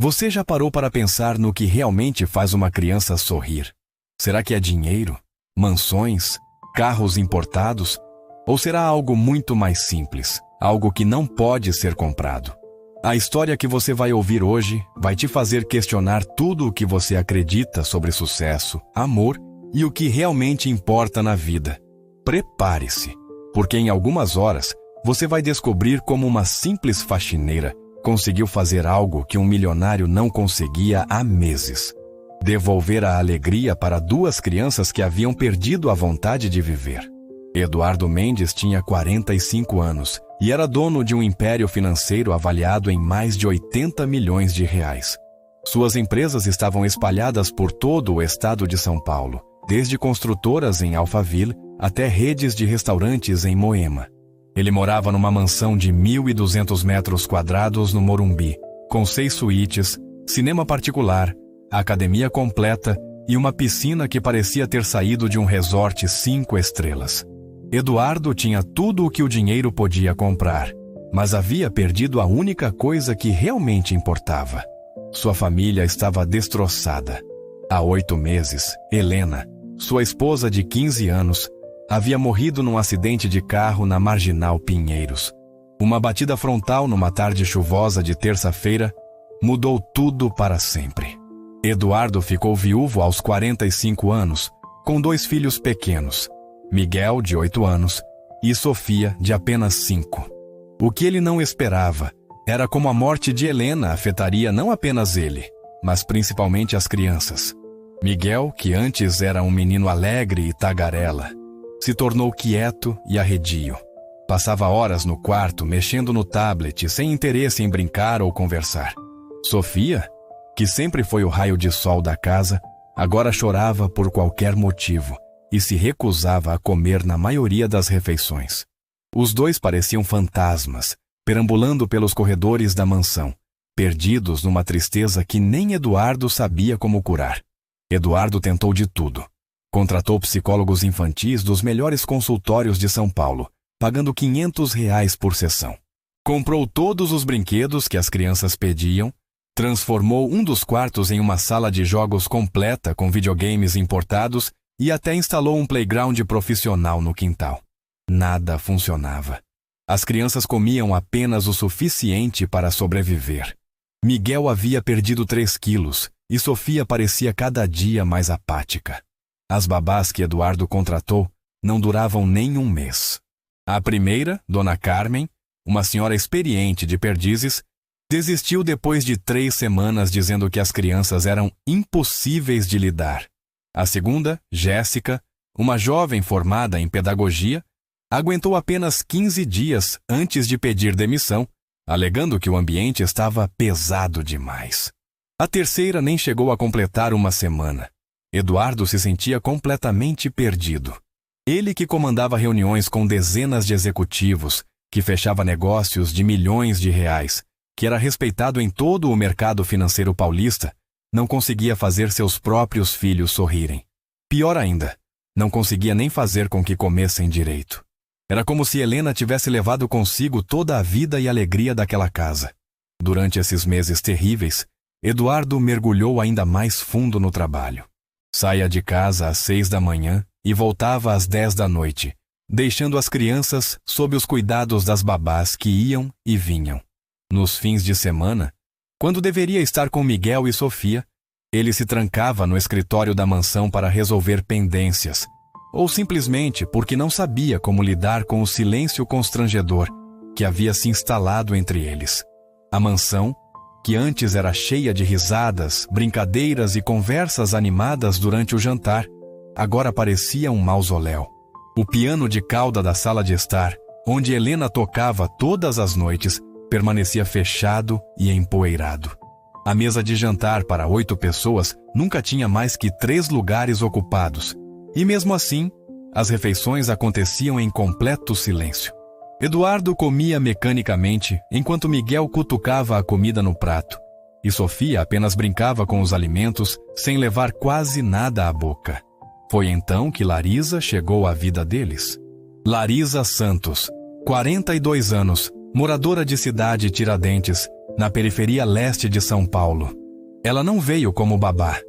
Você já parou para pensar no que realmente faz uma criança sorrir? Será que é dinheiro, mansões, carros importados? Ou será algo muito mais simples, algo que não pode ser comprado? A história que você vai ouvir hoje vai te fazer questionar tudo o que você acredita sobre sucesso, amor e o que realmente importa na vida. Prepare-se, porque em algumas horas você vai descobrir como uma simples faxineira conseguiu fazer algo que um milionário não conseguia há meses: devolver a alegria para duas crianças que haviam perdido a vontade de viver. Eduardo Mendes tinha 45 anos e era dono de um império financeiro avaliado em mais de 80 milhões de reais. Suas empresas estavam espalhadas por todo o estado de São Paulo, desde construtoras em Alphaville até redes de restaurantes em Moema. Ele morava numa mansão de 1.200 metros quadrados no Morumbi, com 6 suítes, cinema particular, academia completa e uma piscina que parecia ter saído de um resort 5 estrelas. Eduardo tinha tudo o que o dinheiro podia comprar, mas havia perdido a única coisa que realmente importava. Sua família estava destroçada. Há 8 meses, Helena, sua esposa de 15 anos, havia morrido num acidente de carro na Marginal Pinheiros. Uma batida frontal numa tarde chuvosa de terça-feira mudou tudo para sempre. Eduardo ficou viúvo aos 45 anos, com 2 filhos pequenos, Miguel, de 8 anos, e Sofia, de apenas 5. O que ele não esperava era como a morte de Helena afetaria não apenas ele, mas principalmente as crianças. Miguel, que antes era um menino alegre e tagarela, se tornou quieto e arredio. Passava horas no quarto mexendo no tablet, sem interesse em brincar ou conversar. Sofia, que sempre foi o raio de sol da casa, agora chorava por qualquer motivo e se recusava a comer na maioria das refeições. Os dois pareciam fantasmas, perambulando pelos corredores da mansão, perdidos numa tristeza que nem Eduardo sabia como curar. Eduardo tentou de tudo. Contratou psicólogos infantis dos melhores consultórios de São Paulo, pagando R$500 por sessão. Comprou todos os brinquedos que as crianças pediam, transformou um dos quartos em uma sala de jogos completa com videogames importados e até instalou um playground profissional no quintal. Nada funcionava. As crianças comiam apenas o suficiente para sobreviver. Miguel havia perdido 3 quilos e Sofia parecia cada dia mais apática. As babás que Eduardo contratou não duravam nem um mês. A primeira, Dona Carmen, uma senhora experiente de Perdizes, desistiu depois de 3 semanas dizendo que as crianças eram impossíveis de lidar. A segunda, Jéssica, uma jovem formada em pedagogia, aguentou apenas 15 dias antes de pedir demissão, alegando que o ambiente estava pesado demais. A terceira nem chegou a completar uma semana. Eduardo se sentia completamente perdido. Ele que comandava reuniões com dezenas de executivos, que fechava negócios de milhões de reais, que era respeitado em todo o mercado financeiro paulista, não conseguia fazer seus próprios filhos sorrirem. Pior ainda, não conseguia nem fazer com que comessem direito. Era como se Helena tivesse levado consigo toda a vida e alegria daquela casa. Durante esses meses terríveis, Eduardo mergulhou ainda mais fundo no trabalho. Saía de casa às 6 da manhã e voltava às 10 da noite, deixando as crianças sob os cuidados das babás que iam e vinham. Nos fins de semana, quando deveria estar com Miguel e Sofia, ele se trancava no escritório da mansão para resolver pendências, ou simplesmente porque não sabia como lidar com o silêncio constrangedor que havia se instalado entre eles. A mansão, que antes era cheia de risadas, brincadeiras e conversas animadas durante o jantar, agora parecia um mausoléu. O piano de cauda da sala de estar, onde Helena tocava todas as noites, permanecia fechado e empoeirado. A mesa de jantar para 8 pessoas nunca tinha mais que 3 lugares ocupados, e mesmo assim, as refeições aconteciam em completo silêncio. Eduardo comia mecanicamente, enquanto Miguel cutucava a comida no prato, e Sofia apenas brincava com os alimentos, sem levar quase nada à boca. Foi então que Larisa chegou à vida deles. Larisa Santos, 42 anos, moradora de Cidade Tiradentes, na periferia leste de São Paulo. Ela não veio como babá.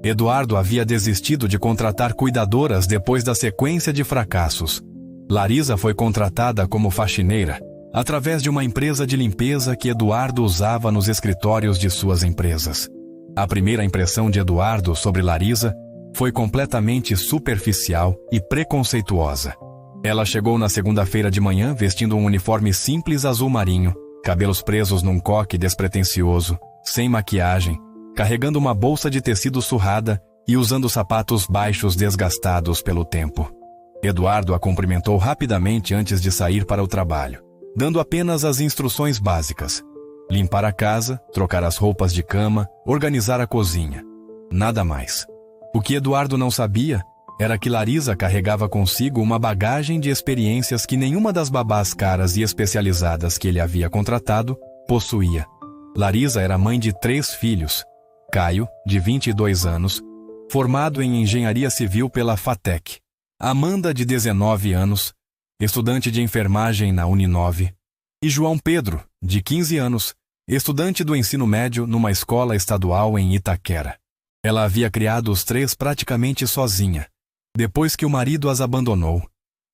Eduardo havia desistido de contratar cuidadoras depois da sequência de fracassos. Larisa foi contratada como faxineira, através de uma empresa de limpeza que Eduardo usava nos escritórios de suas empresas. A primeira impressão de Eduardo sobre Larisa foi completamente superficial e preconceituosa. Ela chegou na segunda-feira de manhã vestindo um uniforme simples azul marinho, cabelos presos num coque despretensioso, sem maquiagem, carregando uma bolsa de tecido surrada e usando sapatos baixos desgastados pelo tempo. Eduardo a cumprimentou rapidamente antes de sair para o trabalho, dando apenas as instruções básicas: limpar a casa, trocar as roupas de cama, organizar a cozinha. Nada mais. O que Eduardo não sabia era que Larisa carregava consigo uma bagagem de experiências que nenhuma das babás caras e especializadas que ele havia contratado possuía. Larisa era mãe de 3 filhos. Caio, de 22 anos, formado em engenharia civil pela FATEC. Amanda, de 19 anos, estudante de enfermagem na Uninove. E João Pedro, de 15 anos, estudante do ensino médio numa escola estadual em Itaquera. Ela havia criado os 3 praticamente sozinha, depois que o marido as abandonou,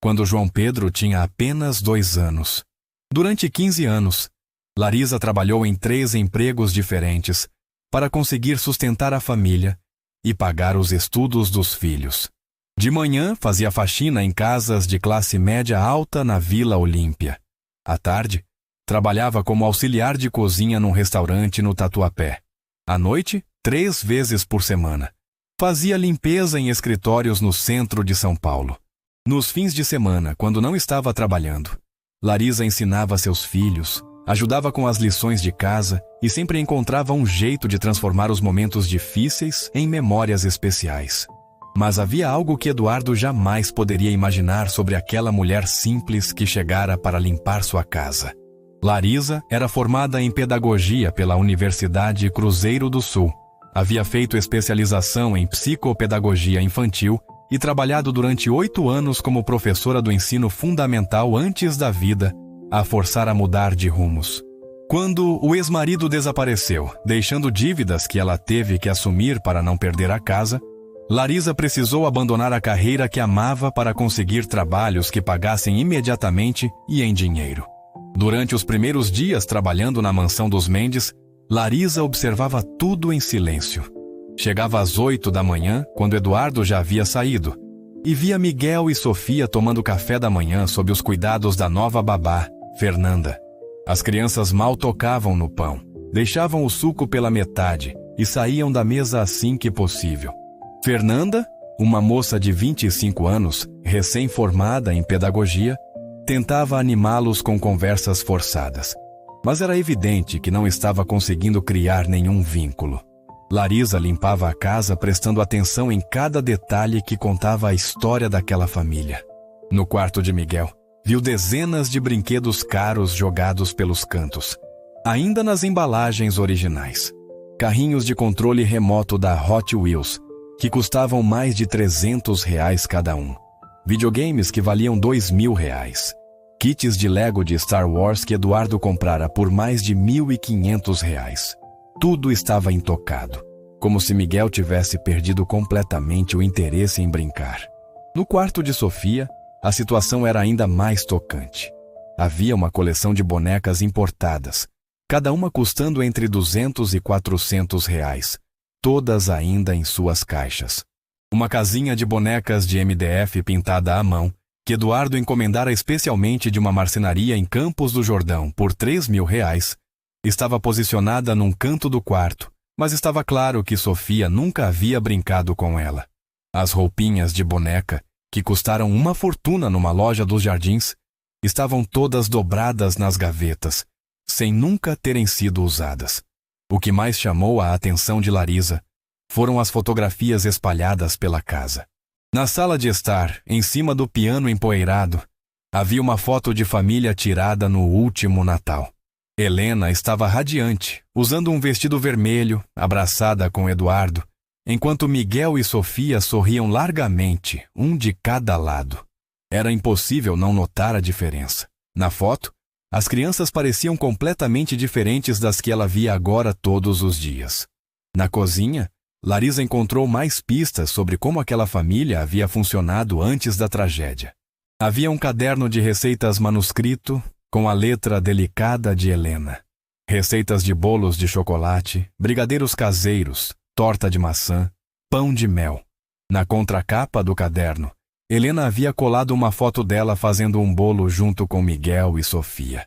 quando João Pedro tinha apenas 2 anos. Durante 15 anos, Larisa trabalhou em 3 empregos diferentes para conseguir sustentar a família e pagar os estudos dos filhos. De manhã, fazia faxina em casas de classe média alta na Vila Olímpia. À tarde, trabalhava como auxiliar de cozinha num restaurante no Tatuapé. À noite, 3 vezes por semana, fazia limpeza em escritórios no centro de São Paulo. Nos fins de semana, quando não estava trabalhando, Larisa ensinava seus filhos, ajudava com as lições de casa e sempre encontrava um jeito de transformar os momentos difíceis em memórias especiais. Mas havia algo que Eduardo jamais poderia imaginar sobre aquela mulher simples que chegara para limpar sua casa. Larisa era formada em pedagogia pela Universidade Cruzeiro do Sul. Havia feito especialização em psicopedagogia infantil e trabalhado durante 8 anos como professora do ensino fundamental antes da vida a forçar a mudar de rumos. Quando o ex-marido desapareceu, deixando dívidas que ela teve que assumir para não perder a casa, Larisa precisou abandonar a carreira que amava para conseguir trabalhos que pagassem imediatamente e em dinheiro. Durante os primeiros dias trabalhando na mansão dos Mendes, Larisa observava tudo em silêncio. Chegava às 8 da manhã, quando Eduardo já havia saído, e via Miguel e Sofia tomando café da manhã sob os cuidados da nova babá, Fernanda. As crianças mal tocavam no pão, deixavam o suco pela metade e saíam da mesa assim que possível. Fernanda, uma moça de 25 anos, recém-formada em pedagogia, tentava animá-los com conversas forçadas. Mas era evidente que não estava conseguindo criar nenhum vínculo. Larisa limpava a casa prestando atenção em cada detalhe que contava a história daquela família. No quarto de Miguel, viu dezenas de brinquedos caros jogados pelos cantos, ainda nas embalagens originais. Carrinhos de controle remoto da Hot Wheels, que custavam mais de R$300 cada um. Videogames que valiam R$2.000. Kits de Lego de Star Wars que Eduardo comprara por mais de R$1.500. Tudo estava intocado, como se Miguel tivesse perdido completamente o interesse em brincar. No quarto de Sofia, a situação era ainda mais tocante. Havia uma coleção de bonecas importadas, cada uma custando entre R$200 e R$400, todas ainda em suas caixas. Uma casinha de bonecas de MDF pintada à mão, que Eduardo encomendara especialmente de uma marcenaria em Campos do Jordão por R$3.000, estava posicionada num canto do quarto, mas estava claro que Sofia nunca havia brincado com ela. As roupinhas de boneca, que custaram uma fortuna numa loja dos Jardins, estavam todas dobradas nas gavetas, sem nunca terem sido usadas. O que mais chamou a atenção de Larisa foram as fotografias espalhadas pela casa. Na sala de estar, em cima do piano empoeirado, havia uma foto de família tirada no último Natal. Helena estava radiante, usando um vestido vermelho, abraçada com Eduardo, enquanto Miguel e Sofia sorriam largamente, um de cada lado. Era impossível não notar a diferença. Na foto, As crianças pareciam completamente diferentes das que ela via agora todos os dias. Na cozinha, Larisa encontrou mais pistas sobre como aquela família havia funcionado antes da tragédia. Havia um caderno de receitas manuscrito com a letra delicada de Helena. Receitas de bolos de chocolate, brigadeiros caseiros, torta de maçã, pão de mel. Na contracapa do caderno, Helena havia colado uma foto dela fazendo um bolo junto com Miguel e Sofia.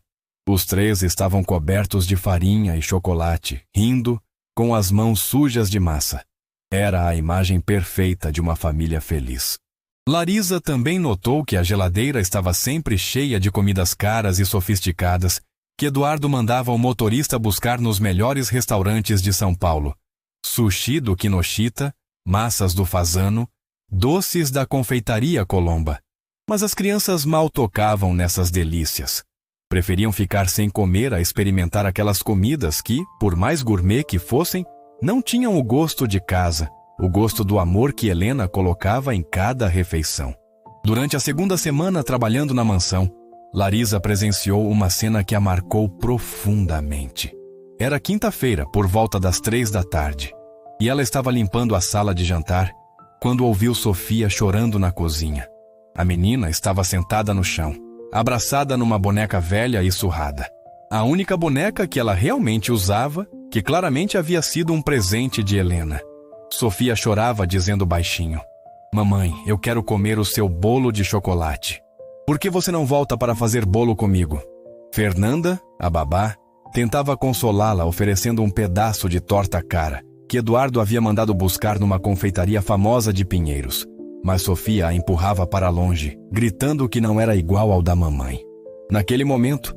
Os três estavam cobertos de farinha e chocolate, rindo, com as mãos sujas de massa. Era a imagem perfeita de uma família feliz. Larisa também notou que a geladeira estava sempre cheia de comidas caras e sofisticadas que Eduardo mandava o motorista buscar nos melhores restaurantes de São Paulo. Sushi do Kinoshita, massas do Fazano, doces da confeitaria Colomba. Mas as crianças mal tocavam nessas delícias. Preferiam ficar sem comer a experimentar aquelas comidas que, por mais gourmet que fossem, não tinham o gosto de casa, o gosto do amor que Helena colocava em cada refeição. Durante a segunda semana trabalhando na mansão, Larisa presenciou uma cena que a marcou profundamente. Era quinta-feira, por volta das 15h, e ela estava limpando a sala de jantar quando ouviu Sofia chorando na cozinha. A menina estava sentada no chão, abraçada numa boneca velha e surrada. A única boneca que ela realmente usava, que claramente havia sido um presente de Helena. Sofia chorava dizendo baixinho: "Mamãe, eu quero comer o seu bolo de chocolate. Por que você não volta para fazer bolo comigo?" Fernanda, a babá, tentava consolá-la oferecendo um pedaço de torta cara que Eduardo havia mandado buscar numa confeitaria famosa de Pinheiros. Mas Sofia a empurrava para longe, gritando que não era igual ao da mamãe. Naquele momento,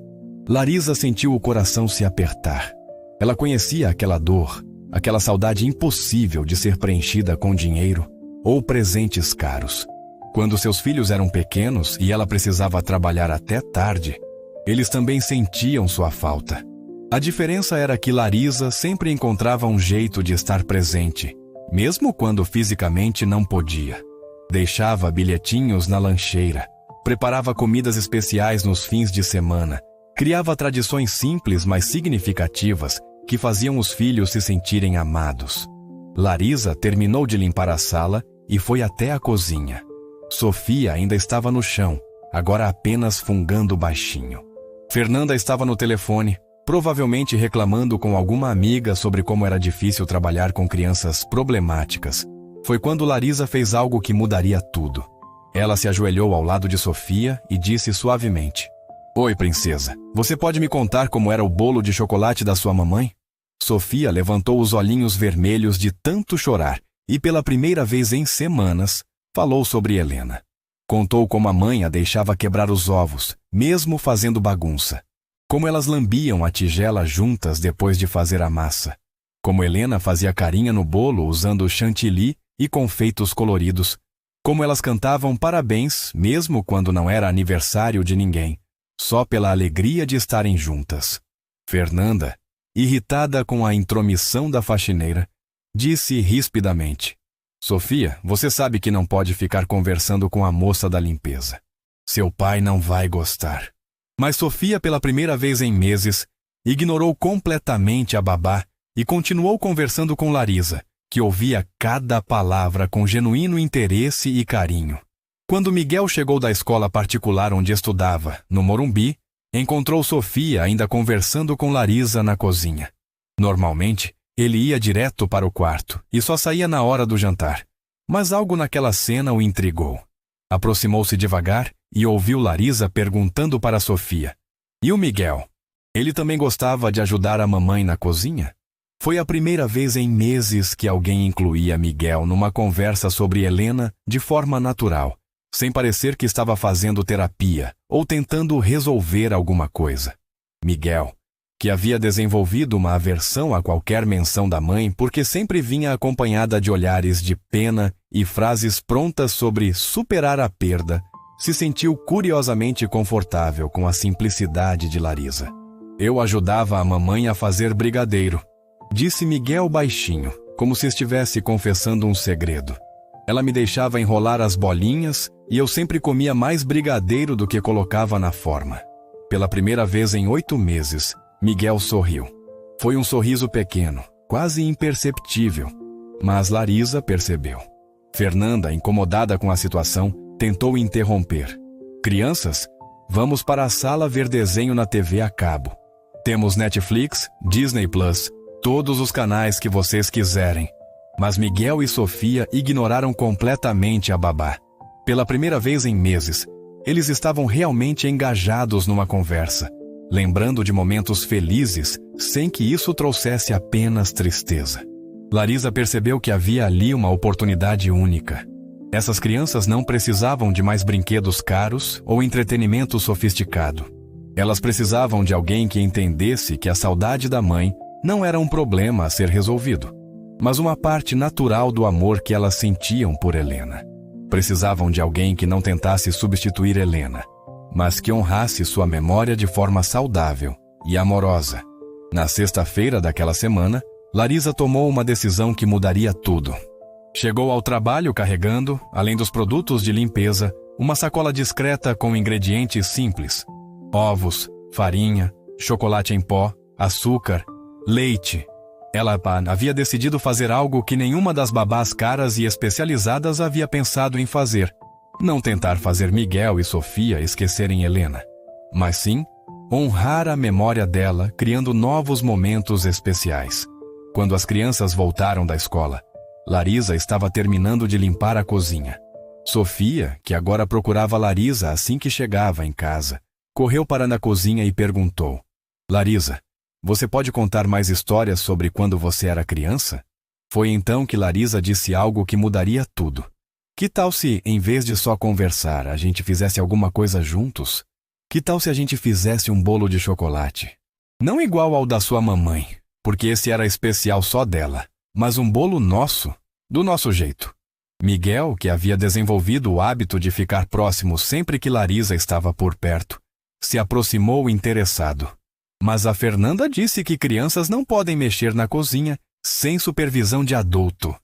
Larisa sentiu o coração se apertar. Ela conhecia aquela dor, aquela saudade impossível de ser preenchida com dinheiro ou presentes caros. Quando seus filhos eram pequenos e ela precisava trabalhar até tarde, eles também sentiam sua falta. A diferença era que Larisa sempre encontrava um jeito de estar presente, mesmo quando fisicamente não podia. Deixava bilhetinhos na lancheira, preparava comidas especiais nos fins de semana, criava tradições simples, mas significativas, que faziam os filhos se sentirem amados. Larisa terminou de limpar a sala e foi até a cozinha. Sofia ainda estava no chão, agora apenas fungando baixinho. Fernanda estava no telefone, provavelmente reclamando com alguma amiga sobre como era difícil trabalhar com crianças problemáticas. Foi quando Larisa fez algo que mudaria tudo. Ela se ajoelhou ao lado de Sofia e disse suavemente: "Oi, princesa, você pode me contar como era o bolo de chocolate da sua mamãe?" Sofia levantou os olhinhos vermelhos de tanto chorar e, pela primeira vez em semanas, falou sobre Helena. Contou como a mãe a deixava quebrar os ovos, mesmo fazendo bagunça. Como elas lambiam a tigela juntas depois de fazer a massa. Como Helena fazia carinha no bolo usando chantilly e confeitos coloridos. Como elas cantavam parabéns, mesmo quando não era aniversário de ninguém, só pela alegria de estarem juntas. Fernanda, irritada com a intromissão da faxineira, disse rispidamente: "Sofia, você sabe que não pode ficar conversando com a moça da limpeza. Seu pai não vai gostar." Mas Sofia, pela primeira vez em meses, ignorou completamente a babá e continuou conversando com Larisa, que ouvia cada palavra com genuíno interesse e carinho. Quando Miguel chegou da escola particular onde estudava, no Morumbi, encontrou Sofia ainda conversando com Larisa na cozinha. Normalmente, ele ia direto para o quarto e só saía na hora do jantar. Mas algo naquela cena o intrigou. Aproximou-se devagar e ouviu Larisa perguntando para Sofia: "E o Miguel? Ele também gostava de ajudar a mamãe na cozinha?" Foi a primeira vez em meses que alguém incluía Miguel numa conversa sobre Helena de forma natural, sem parecer que estava fazendo terapia ou tentando resolver alguma coisa. Miguel, que havia desenvolvido uma aversão a qualquer menção da mãe porque sempre vinha acompanhada de olhares de pena e frases prontas sobre superar a perda, se sentiu curiosamente confortável com a simplicidade de Larisa. "Eu ajudava a mamãe a fazer brigadeiro", disse Miguel baixinho, como se estivesse confessando um segredo. "Ela me deixava enrolar as bolinhas e eu sempre comia mais brigadeiro do que colocava na forma." Pela primeira vez em 8 meses, Miguel sorriu. Foi um sorriso pequeno, quase imperceptível, mas Larisa percebeu. Fernanda, incomodada com a situação, tentou interromper. Crianças, vamos para a sala ver desenho na TV a cabo. Temos Netflix, Disney Plus, todos os canais que vocês quiserem. Mas Miguel e Sofia ignoraram completamente a babá. Pela primeira vez em meses, eles estavam realmente engajados numa conversa, lembrando de momentos felizes, sem que isso trouxesse apenas tristeza. Larisa percebeu que havia ali uma oportunidade única. Essas crianças não precisavam de mais brinquedos caros ou entretenimento sofisticado. Elas precisavam de alguém que entendesse que a saudade da mãe não era um problema a ser resolvido, mas uma parte natural do amor que elas sentiam por Helena. Precisavam de alguém que não tentasse substituir Helena, mas que honrasse sua memória de forma saudável e amorosa. Na sexta-feira daquela semana, Larisa tomou uma decisão que mudaria tudo. Chegou ao trabalho carregando, além dos produtos de limpeza, uma sacola discreta com ingredientes simples: ovos, farinha, chocolate em pó, açúcar, leite. Ela havia decidido fazer algo que nenhuma das babás caras e especializadas havia pensado em fazer. Não tentar fazer Miguel e Sofia esquecerem Helena, mas sim honrar a memória dela, criando novos momentos especiais. Quando as crianças voltaram da escola, Larisa estava terminando de limpar a cozinha. Sofia, que agora procurava Larisa assim que chegava em casa, correu para na cozinha e perguntou: Larisa, você pode contar mais histórias sobre quando você era criança? Foi então que Larisa disse algo que mudaria tudo. Que tal se, em vez de só conversar, a gente fizesse alguma coisa juntos? Que tal se a gente fizesse um bolo de chocolate? Não igual ao da sua mamãe, porque esse era especial só dela, mas um bolo nosso, do nosso jeito. Miguel, que havia desenvolvido o hábito de ficar próximo sempre que Larisa estava por perto, se aproximou interessado. Mas a Fernanda disse que crianças não podem mexer na cozinha sem supervisão de adulto,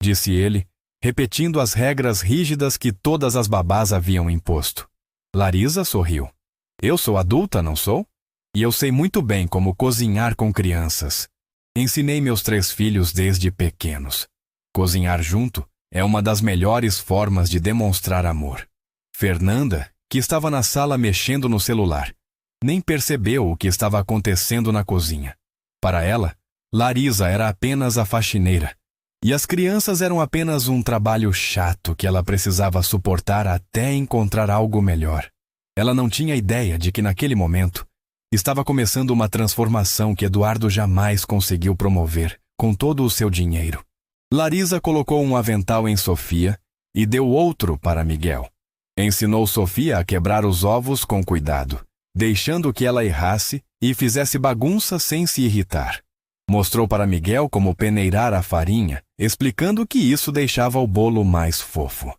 disse ele, repetindo as regras rígidas que todas as babás haviam imposto. Larisa sorriu. Eu sou adulta, não sou? E eu sei muito bem como cozinhar com crianças. Ensinei meus 3 filhos desde pequenos. Cozinhar junto é uma das melhores formas de demonstrar amor. Fernanda, que estava na sala mexendo no celular, nem percebeu o que estava acontecendo na cozinha. Para ela, Larisa era apenas a faxineira, e as crianças eram apenas um trabalho chato que ela precisava suportar até encontrar algo melhor. Ela não tinha ideia de que naquele momento estava começando uma transformação que Eduardo jamais conseguiu promover com todo o seu dinheiro. Larisa colocou um avental em Sofia e deu outro para Miguel. Ensinou Sofia a quebrar os ovos com cuidado, deixando que ela errasse e fizesse bagunça sem se irritar. Mostrou para Miguel como peneirar a farinha, explicando que isso deixava o bolo mais fofo.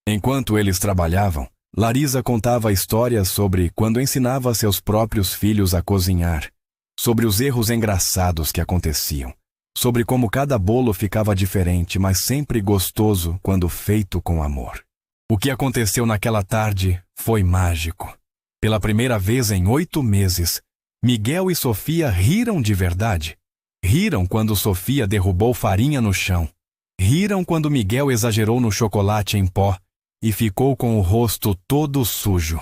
Enquanto eles trabalhavam, Larisa contava histórias sobre quando ensinava seus próprios filhos a cozinhar, sobre os erros engraçados que aconteciam, sobre como cada bolo ficava diferente, mas sempre gostoso quando feito com amor. O que aconteceu naquela tarde foi mágico. Pela primeira vez em 8 meses, Miguel e Sofia riram de verdade. Riram quando Sofia derrubou farinha no chão. Riram quando Miguel exagerou no chocolate em pó e ficou com o rosto todo sujo.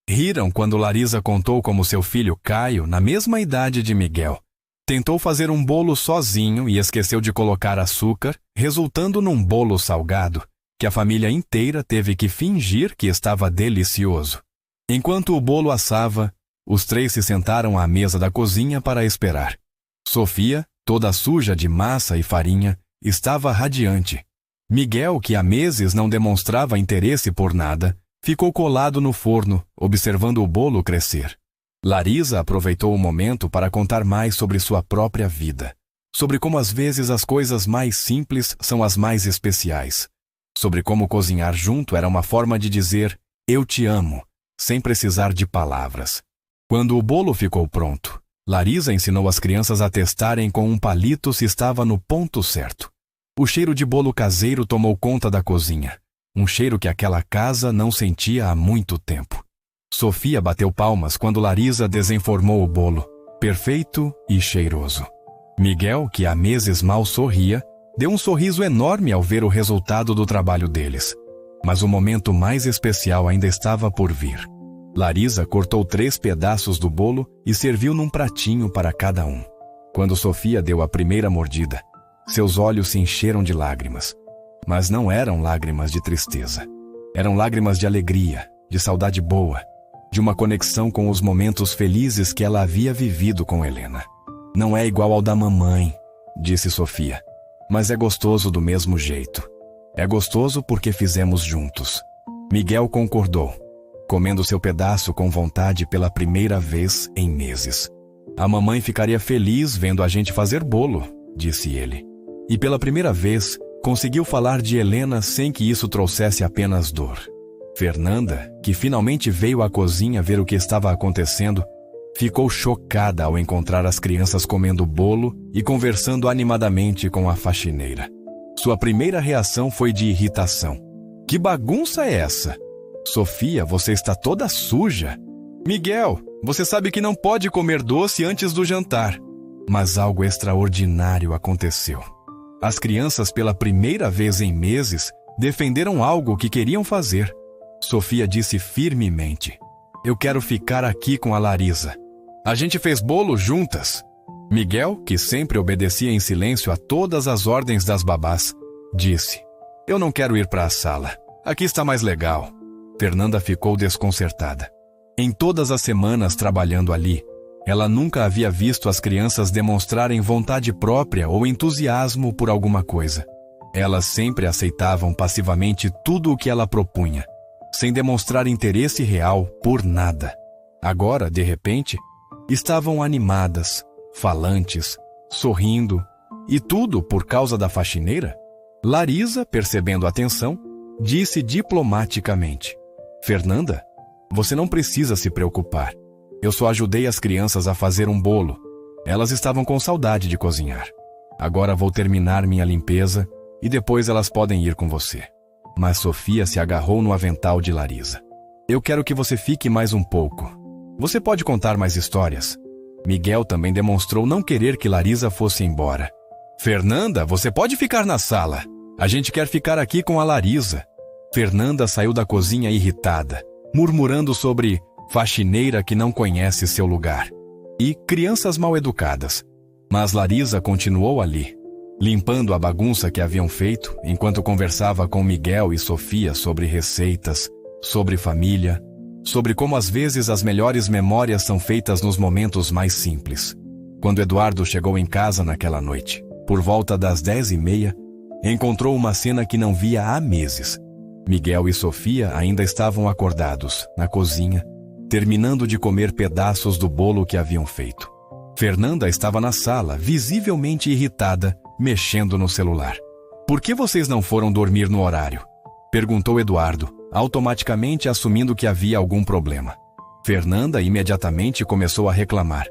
Riram quando Larisa contou como seu filho Caio, na mesma idade de Miguel, tentou fazer um bolo sozinho e esqueceu de colocar açúcar, resultando num bolo salgado, que a família inteira teve que fingir que estava delicioso. Enquanto o bolo assava, os 3 se sentaram à mesa da cozinha para esperar. Sofia, toda suja de massa e farinha, estava radiante. Miguel, que há meses não demonstrava interesse por nada, ficou colado no forno, observando o bolo crescer. Larisa aproveitou o momento para contar mais sobre sua própria vida, sobre como às vezes as coisas mais simples são as mais especiais, sobre como cozinhar junto era uma forma de dizer "eu te amo", sem precisar de palavras. Quando o bolo ficou pronto, Larisa ensinou as crianças a testarem com um palito se estava no ponto certo. O cheiro de bolo caseiro tomou conta da cozinha, um cheiro que aquela casa não sentia há muito tempo. Sofia bateu palmas quando Larisa desenformou o bolo, perfeito e cheiroso. Miguel, que há meses mal sorria, deu um sorriso enorme ao ver o resultado do trabalho deles. Mas o momento mais especial ainda estava por vir. Larisa cortou 3 pedaços do bolo e serviu num pratinho para cada um. Quando Sofia deu a primeira mordida, seus olhos se encheram de lágrimas. Mas não eram lágrimas de tristeza. Eram lágrimas de alegria, de saudade boa, de uma conexão com os momentos felizes que ela havia vivido com Helena. Não é igual ao da mamãe, disse Sofia, mas é gostoso do mesmo jeito. É gostoso porque fizemos juntos. Miguel concordou, comendo seu pedaço com vontade pela primeira vez em meses. A mamãe ficaria feliz vendo a gente fazer bolo, disse ele. E pela primeira vez, conseguiu falar de Helena sem que isso trouxesse apenas dor. Fernanda, que finalmente veio à cozinha ver o que estava acontecendo, ficou chocada ao encontrar as crianças comendo bolo e conversando animadamente com a faxineira. Sua primeira reação foi de irritação. Que bagunça é essa? Sofia, você está toda suja. Miguel, você sabe que não pode comer doce antes do jantar. Mas algo extraordinário aconteceu. As crianças, pela primeira vez em meses, defenderam algo que queriam fazer. Sofia disse firmemente: eu quero ficar aqui com a Larisa. A gente fez bolo juntas. Miguel, que sempre obedecia em silêncio a todas as ordens das babás, disse: eu não quero ir para a sala. Aqui está mais legal. Fernanda ficou desconcertada. Em todas as semanas trabalhando ali, ela nunca havia visto as crianças demonstrarem vontade própria ou entusiasmo por alguma coisa. Elas sempre aceitavam passivamente tudo o que ela propunha, sem demonstrar interesse real por nada. Agora, de repente, estavam animadas, falantes, sorrindo, e tudo por causa da faxineira? Larisa, percebendo a tensão, disse diplomaticamente: Fernanda, você não precisa se preocupar. Eu só ajudei as crianças a fazer um bolo. Elas estavam com saudade de cozinhar. Agora vou terminar minha limpeza e depois elas podem ir com você. Mas Sofia se agarrou no avental de Larisa. Eu quero que você fique mais um pouco. Você pode contar mais histórias? Miguel também demonstrou não querer que Larisa fosse embora. Fernanda, você pode ficar na sala. A gente quer ficar aqui com a Larisa. Fernanda saiu da cozinha irritada, murmurando sobre faxineira que não conhece seu lugar e crianças mal educadas. Mas Larisa continuou ali, limpando a bagunça que haviam feito enquanto conversava com Miguel e Sofia sobre receitas, sobre família, sobre como às vezes as melhores memórias são feitas nos momentos mais simples. Quando Eduardo chegou em casa naquela noite, por volta das 10h30, encontrou uma cena que não via há meses. Miguel e Sofia ainda estavam acordados, na cozinha, terminando de comer pedaços do bolo que haviam feito. Fernanda estava na sala, visivelmente irritada, mexendo no celular. Por que vocês não foram dormir no horário? Perguntou Eduardo, automaticamente assumindo que havia algum problema. Fernanda imediatamente começou a reclamar.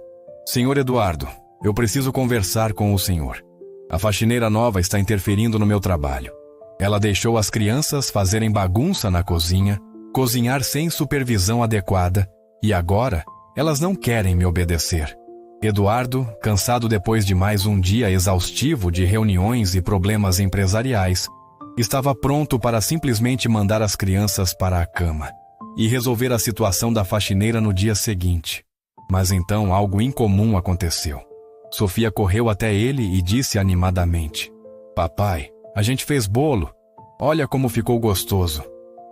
Senhor Eduardo, eu preciso conversar com o senhor. A faxineira nova está interferindo no meu trabalho. Ela deixou as crianças fazerem bagunça na cozinha, cozinhar sem supervisão adequada, e agora elas não querem me obedecer. Eduardo, cansado depois de mais um dia exaustivo de reuniões e problemas empresariais, estava pronto para simplesmente mandar as crianças para a cama e resolver a situação da faxineira no dia seguinte. Mas então algo incomum aconteceu. Sofia correu até ele e disse animadamente: Papai, a gente fez bolo. Olha como ficou gostoso.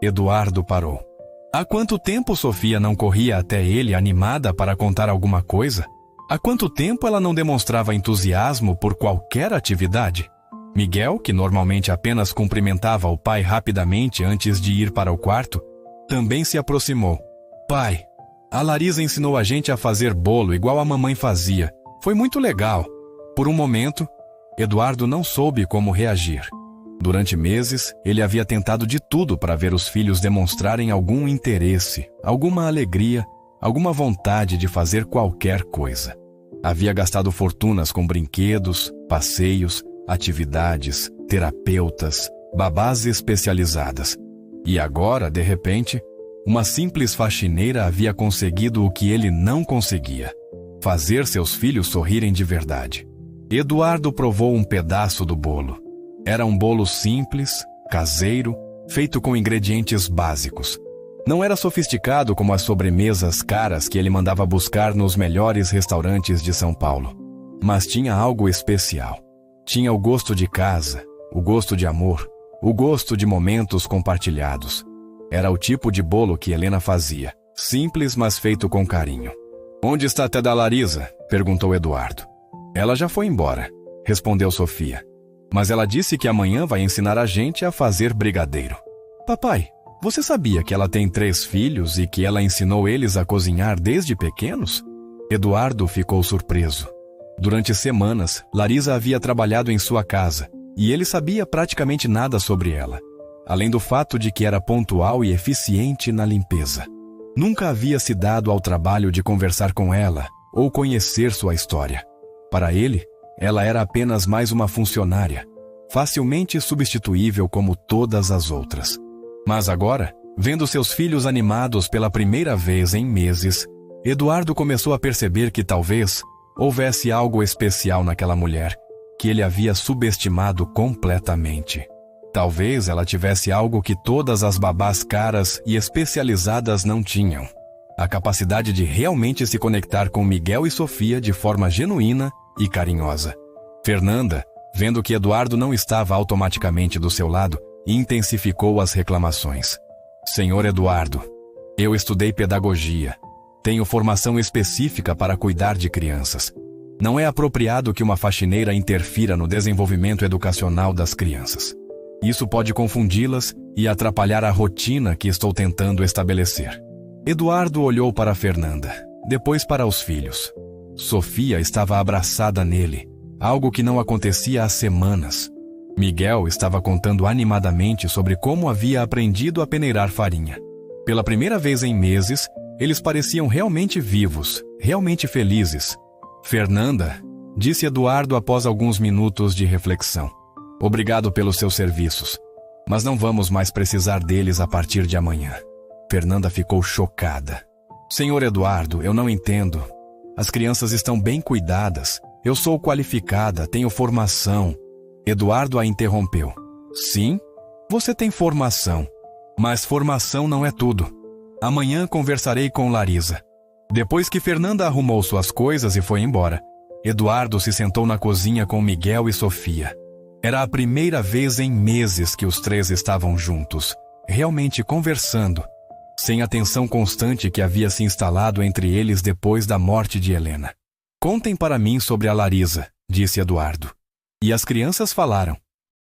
Eduardo parou. Há quanto tempo Sofia não corria até ele animada para contar alguma coisa? Há quanto tempo ela não demonstrava entusiasmo por qualquer atividade? Miguel, que normalmente apenas cumprimentava o pai rapidamente antes de ir para o quarto, também se aproximou. Pai, a Larisa ensinou a gente a fazer bolo igual a mamãe fazia. Foi muito legal. Por um momento, Eduardo não soube como reagir. Durante meses, ele havia tentado de tudo para ver os filhos demonstrarem algum interesse, alguma alegria, alguma vontade de fazer qualquer coisa. Havia gastado fortunas com brinquedos, passeios, atividades, terapeutas, babás especializadas. E agora, de repente, Uma simples faxineira havia conseguido o que ele não conseguia: fazer seus filhos sorrirem de verdade. Eduardo provou um pedaço do bolo. Era um bolo simples, caseiro, feito com ingredientes básicos. Não era sofisticado como as sobremesas caras que ele mandava buscar nos melhores restaurantes de São Paulo. Mas tinha algo especial. Tinha o gosto de casa, o gosto de amor, o gosto de momentos compartilhados. Era o tipo de bolo que Helena fazia, simples, mas feito com carinho. "Onde está a tia da Larisa?" perguntou Eduardo. "Ela já foi embora", respondeu Sofia. "Mas ela disse que amanhã vai ensinar a gente a fazer brigadeiro." "Papai, você sabia que ela tem 3 filhos e que ela ensinou eles a cozinhar desde pequenos?" Eduardo ficou surpreso. Durante semanas, Larisa havia trabalhado em sua casa, e ele sabia praticamente nada sobre ela, além do fato de que era pontual e eficiente na limpeza. Nunca havia se dado ao trabalho de conversar com ela ou conhecer sua história. Para ele, ela era apenas mais uma funcionária, facilmente substituível como todas as outras. Mas agora, vendo seus filhos animados pela primeira vez em meses, Eduardo começou a perceber que talvez houvesse algo especial naquela mulher, que ele havia subestimado completamente. Talvez ela tivesse algo que todas as babás caras e especializadas não tinham: a capacidade de realmente se conectar com Miguel e Sofia de forma genuína e carinhosa. Fernanda, vendo que Eduardo não estava automaticamente do seu lado, intensificou as reclamações. "Senhor Eduardo, eu estudei pedagogia. Tenho formação específica para cuidar de crianças. Não é apropriado que uma faxineira interfira no desenvolvimento educacional das crianças. Isso pode confundi-las e atrapalhar a rotina que estou tentando estabelecer." Eduardo olhou para Fernanda, depois para os filhos. Sofia estava abraçada nele, algo que não acontecia há semanas. Miguel estava contando animadamente sobre como havia aprendido a peneirar farinha. Pela primeira vez em meses, eles pareciam realmente vivos, realmente felizes. "Fernanda", disse Eduardo após alguns minutos de reflexão, "obrigado pelos seus serviços, mas não vamos mais precisar deles a partir de amanhã." Fernanda ficou chocada. "Senhor Eduardo, eu não entendo. As crianças estão bem cuidadas. Eu sou qualificada, tenho formação." Eduardo a interrompeu. "Sim, você tem formação, mas formação não é tudo. Amanhã conversarei com Larisa." Depois que Fernanda arrumou suas coisas e foi embora, Eduardo se sentou na cozinha com Miguel e Sofia. Era a primeira vez em meses que os 3 estavam juntos, realmente conversando, sem a tensão constante que havia se instalado entre eles depois da morte de Helena. "Contem para mim sobre a Larisa", disse Eduardo. E as crianças falaram.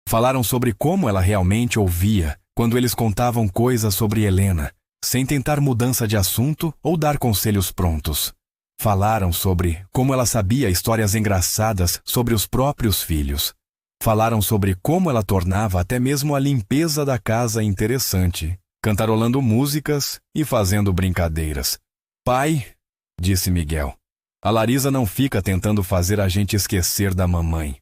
Falaram sobre como ela realmente ouvia quando eles contavam coisas sobre Helena, sem tentar mudança de assunto ou dar conselhos prontos. Falaram sobre como ela sabia histórias engraçadas sobre os próprios filhos. Falaram sobre como ela tornava até mesmo a limpeza da casa interessante, cantarolando músicas e fazendo brincadeiras. "Pai", disse Miguel, "a Larisa não fica tentando fazer a gente esquecer da mamãe.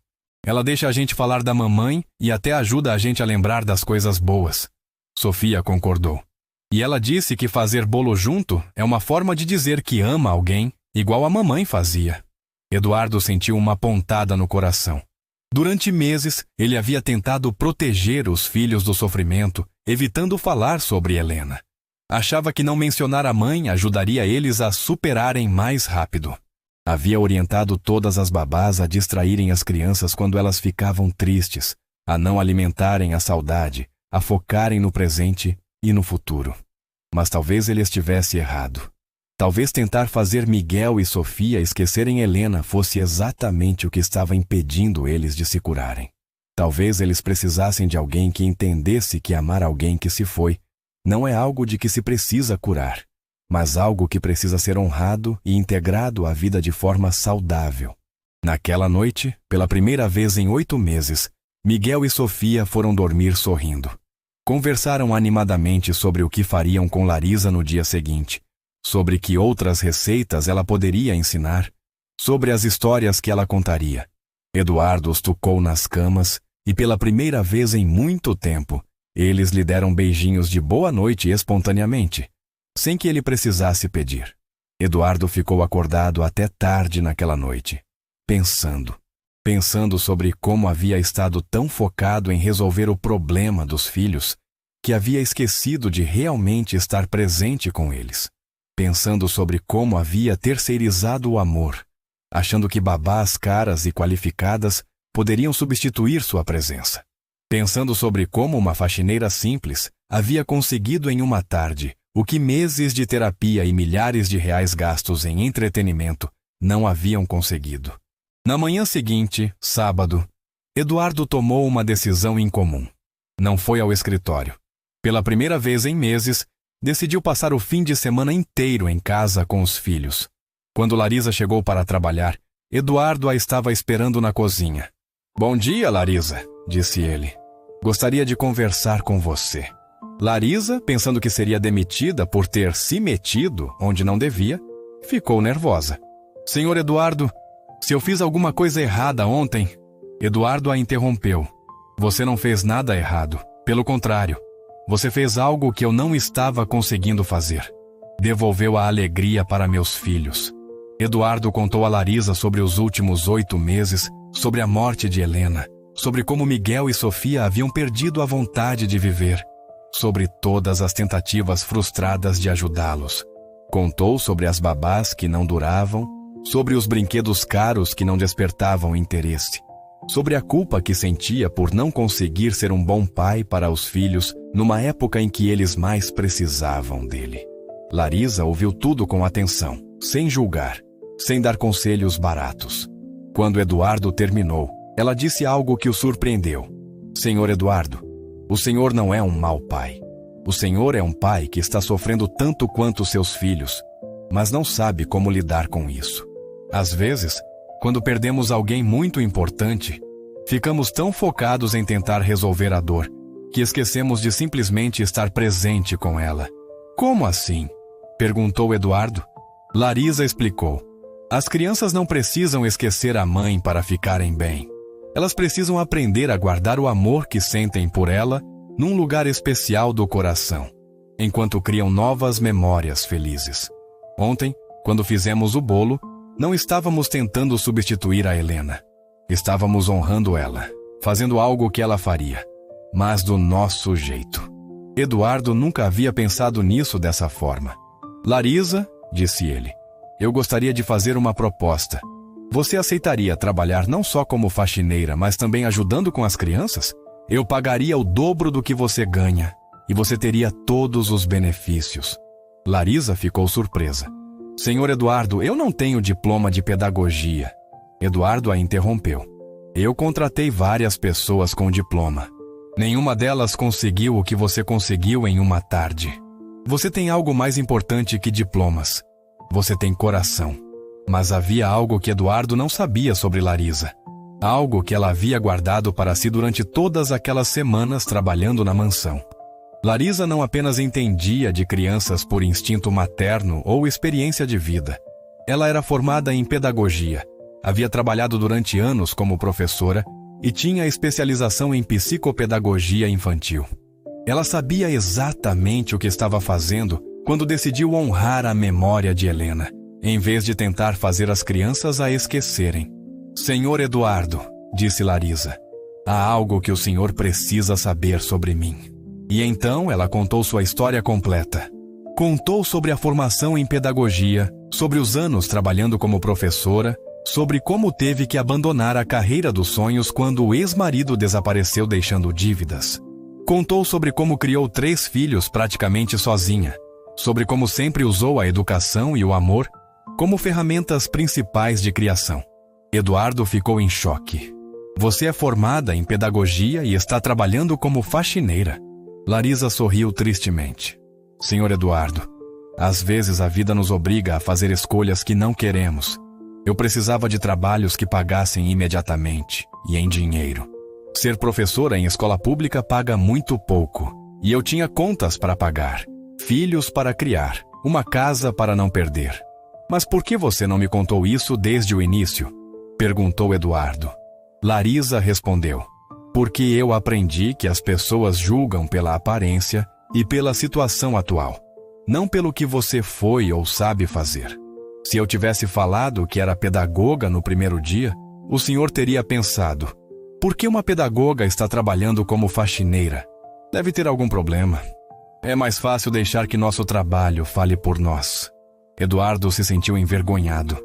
Ela deixa a gente falar da mamãe e até ajuda a gente a lembrar das coisas boas." Sofia concordou. "E ela disse que fazer bolo junto é uma forma de dizer que ama alguém, igual a mamãe fazia." Eduardo sentiu uma pontada no coração. Durante meses, ele havia tentado proteger os filhos do sofrimento, evitando falar sobre Helena. Achava que não mencionar a mãe ajudaria eles a superarem mais rápido. Havia orientado todas as babás a distraírem as crianças quando elas ficavam tristes, a não alimentarem a saudade, a focarem no presente e no futuro. Mas talvez ele estivesse errado. Talvez tentar fazer Miguel e Sofia esquecerem Helena fosse exatamente o que estava impedindo eles de se curarem. Talvez eles precisassem de alguém que entendesse que amar alguém que se foi não é algo de que se precisa curar, mas algo que precisa ser honrado e integrado à vida de forma saudável. Naquela noite, pela primeira vez em 8 meses, Miguel e Sofia foram dormir sorrindo. Conversaram animadamente sobre o que fariam com Larisa no dia seguinte, sobre que outras receitas ela poderia ensinar, sobre as histórias que ela contaria. Eduardo os tocou nas camas e, pela primeira vez em muito tempo, eles lhe deram beijinhos de boa noite espontaneamente. sem que ele precisasse pedir. Eduardo ficou acordado até tarde naquela noite, pensando sobre como havia estado tão focado em resolver o problema dos filhos, que havia esquecido de realmente estar presente com eles. Pensando sobre como havia terceirizado o amor, achando que babás caras e qualificadas poderiam substituir sua presença. Pensando sobre como uma faxineira simples havia conseguido em uma tarde o que meses de terapia e milhares de reais gastos em entretenimento não haviam conseguido. Na manhã seguinte, sábado, Eduardo tomou uma decisão incomum. Não foi ao escritório. Pela primeira vez em meses, decidiu passar o fim de semana inteiro em casa com os filhos. Quando Larisa chegou para trabalhar, Eduardo a estava esperando na cozinha. "Bom dia, Larisa", disse ele. "Gostaria de conversar com você." Larisa, pensando que seria demitida por ter se metido onde não devia, ficou nervosa. "Senhor Eduardo, se eu fiz alguma coisa errada ontem..." Eduardo a interrompeu. "Você não fez nada errado. Pelo contrário, você fez algo que eu não estava conseguindo fazer. Devolveu a alegria para meus filhos." Eduardo contou a Larisa sobre os últimos 8 meses, sobre a morte de Helena, sobre como Miguel e Sofia haviam perdido a vontade de viver, sobre todas as tentativas frustradas de ajudá-los. Contou sobre as babás que não duravam, sobre os brinquedos caros que não despertavam interesse, sobre a culpa que sentia por não conseguir ser um bom pai para os filhos numa época em que eles mais precisavam dele. Larisa ouviu tudo com atenção, sem julgar, sem dar conselhos baratos. Quando Eduardo terminou, ela disse algo que o surpreendeu. "Senhor Eduardo, o senhor não é um mau pai. O senhor é um pai que está sofrendo tanto quanto seus filhos, mas não sabe como lidar com isso. Às vezes, quando perdemos alguém muito importante, ficamos tão focados em tentar resolver a dor, que esquecemos de simplesmente estar presente com ela." "Como assim?" perguntou Eduardo. Larisa explicou. "As crianças não precisam esquecer a mãe para ficarem bem. Elas precisam aprender a guardar o amor que sentem por ela num lugar especial do coração, enquanto criam novas memórias felizes. Ontem, quando fizemos o bolo, não estávamos tentando substituir a Helena. Estávamos honrando ela, fazendo algo que ela faria, mas do nosso jeito." Eduardo nunca havia pensado nisso dessa forma. "Larisa", disse ele, "eu gostaria de fazer uma proposta. Você aceitaria trabalhar não só como faxineira, mas também ajudando com as crianças? Eu pagaria o dobro do que você ganha, e você teria todos os benefícios." Larisa ficou surpresa. "Senhor Eduardo, eu não tenho diploma de pedagogia." Eduardo a interrompeu. "Eu contratei várias pessoas com diploma. Nenhuma delas conseguiu o que você conseguiu em uma tarde. Você tem algo mais importante que diplomas. Você tem coração." Mas havia algo que Eduardo não sabia sobre Larisa. Algo que ela havia guardado para si durante todas aquelas semanas trabalhando na mansão. Larisa não apenas entendia de crianças por instinto materno ou experiência de vida. Ela era formada em pedagogia, havia trabalhado durante anos como professora e tinha especialização em psicopedagogia infantil. Ela sabia exatamente o que estava fazendo quando decidiu honrar a memória de Helena, em vez de tentar fazer as crianças a esquecerem. "Senhor Eduardo", disse Larisa, "há algo que o senhor precisa saber sobre mim." E então ela contou sua história completa. Contou sobre a formação em pedagogia, sobre os anos trabalhando como professora, sobre como teve que abandonar a carreira dos sonhos quando o ex-marido desapareceu deixando dívidas. Contou sobre como criou 3 filhos praticamente sozinha, sobre como sempre usou a educação e o amor como ferramentas principais de criação. Eduardo ficou em choque. "Você é formada em pedagogia e está trabalhando como faxineira." Larisa sorriu tristemente. "Senhor Eduardo, às vezes a vida nos obriga a fazer escolhas que não queremos. Eu precisava de trabalhos que pagassem imediatamente e em dinheiro. Ser professora em escola pública paga muito pouco, e eu tinha contas para pagar, filhos para criar, uma casa para não perder. Mas por que você não me contou isso desde o início?" perguntou Eduardo. Larisa respondeu: "Porque eu aprendi que as pessoas julgam pela aparência e pela situação atual. não pelo que você foi ou sabe fazer. Se eu tivesse falado que era pedagoga no primeiro dia, o senhor teria pensado: por que uma pedagoga está trabalhando como faxineira? Deve ter algum problema. É mais fácil deixar que nosso trabalho fale por nós. Eduardo se sentiu envergonhado.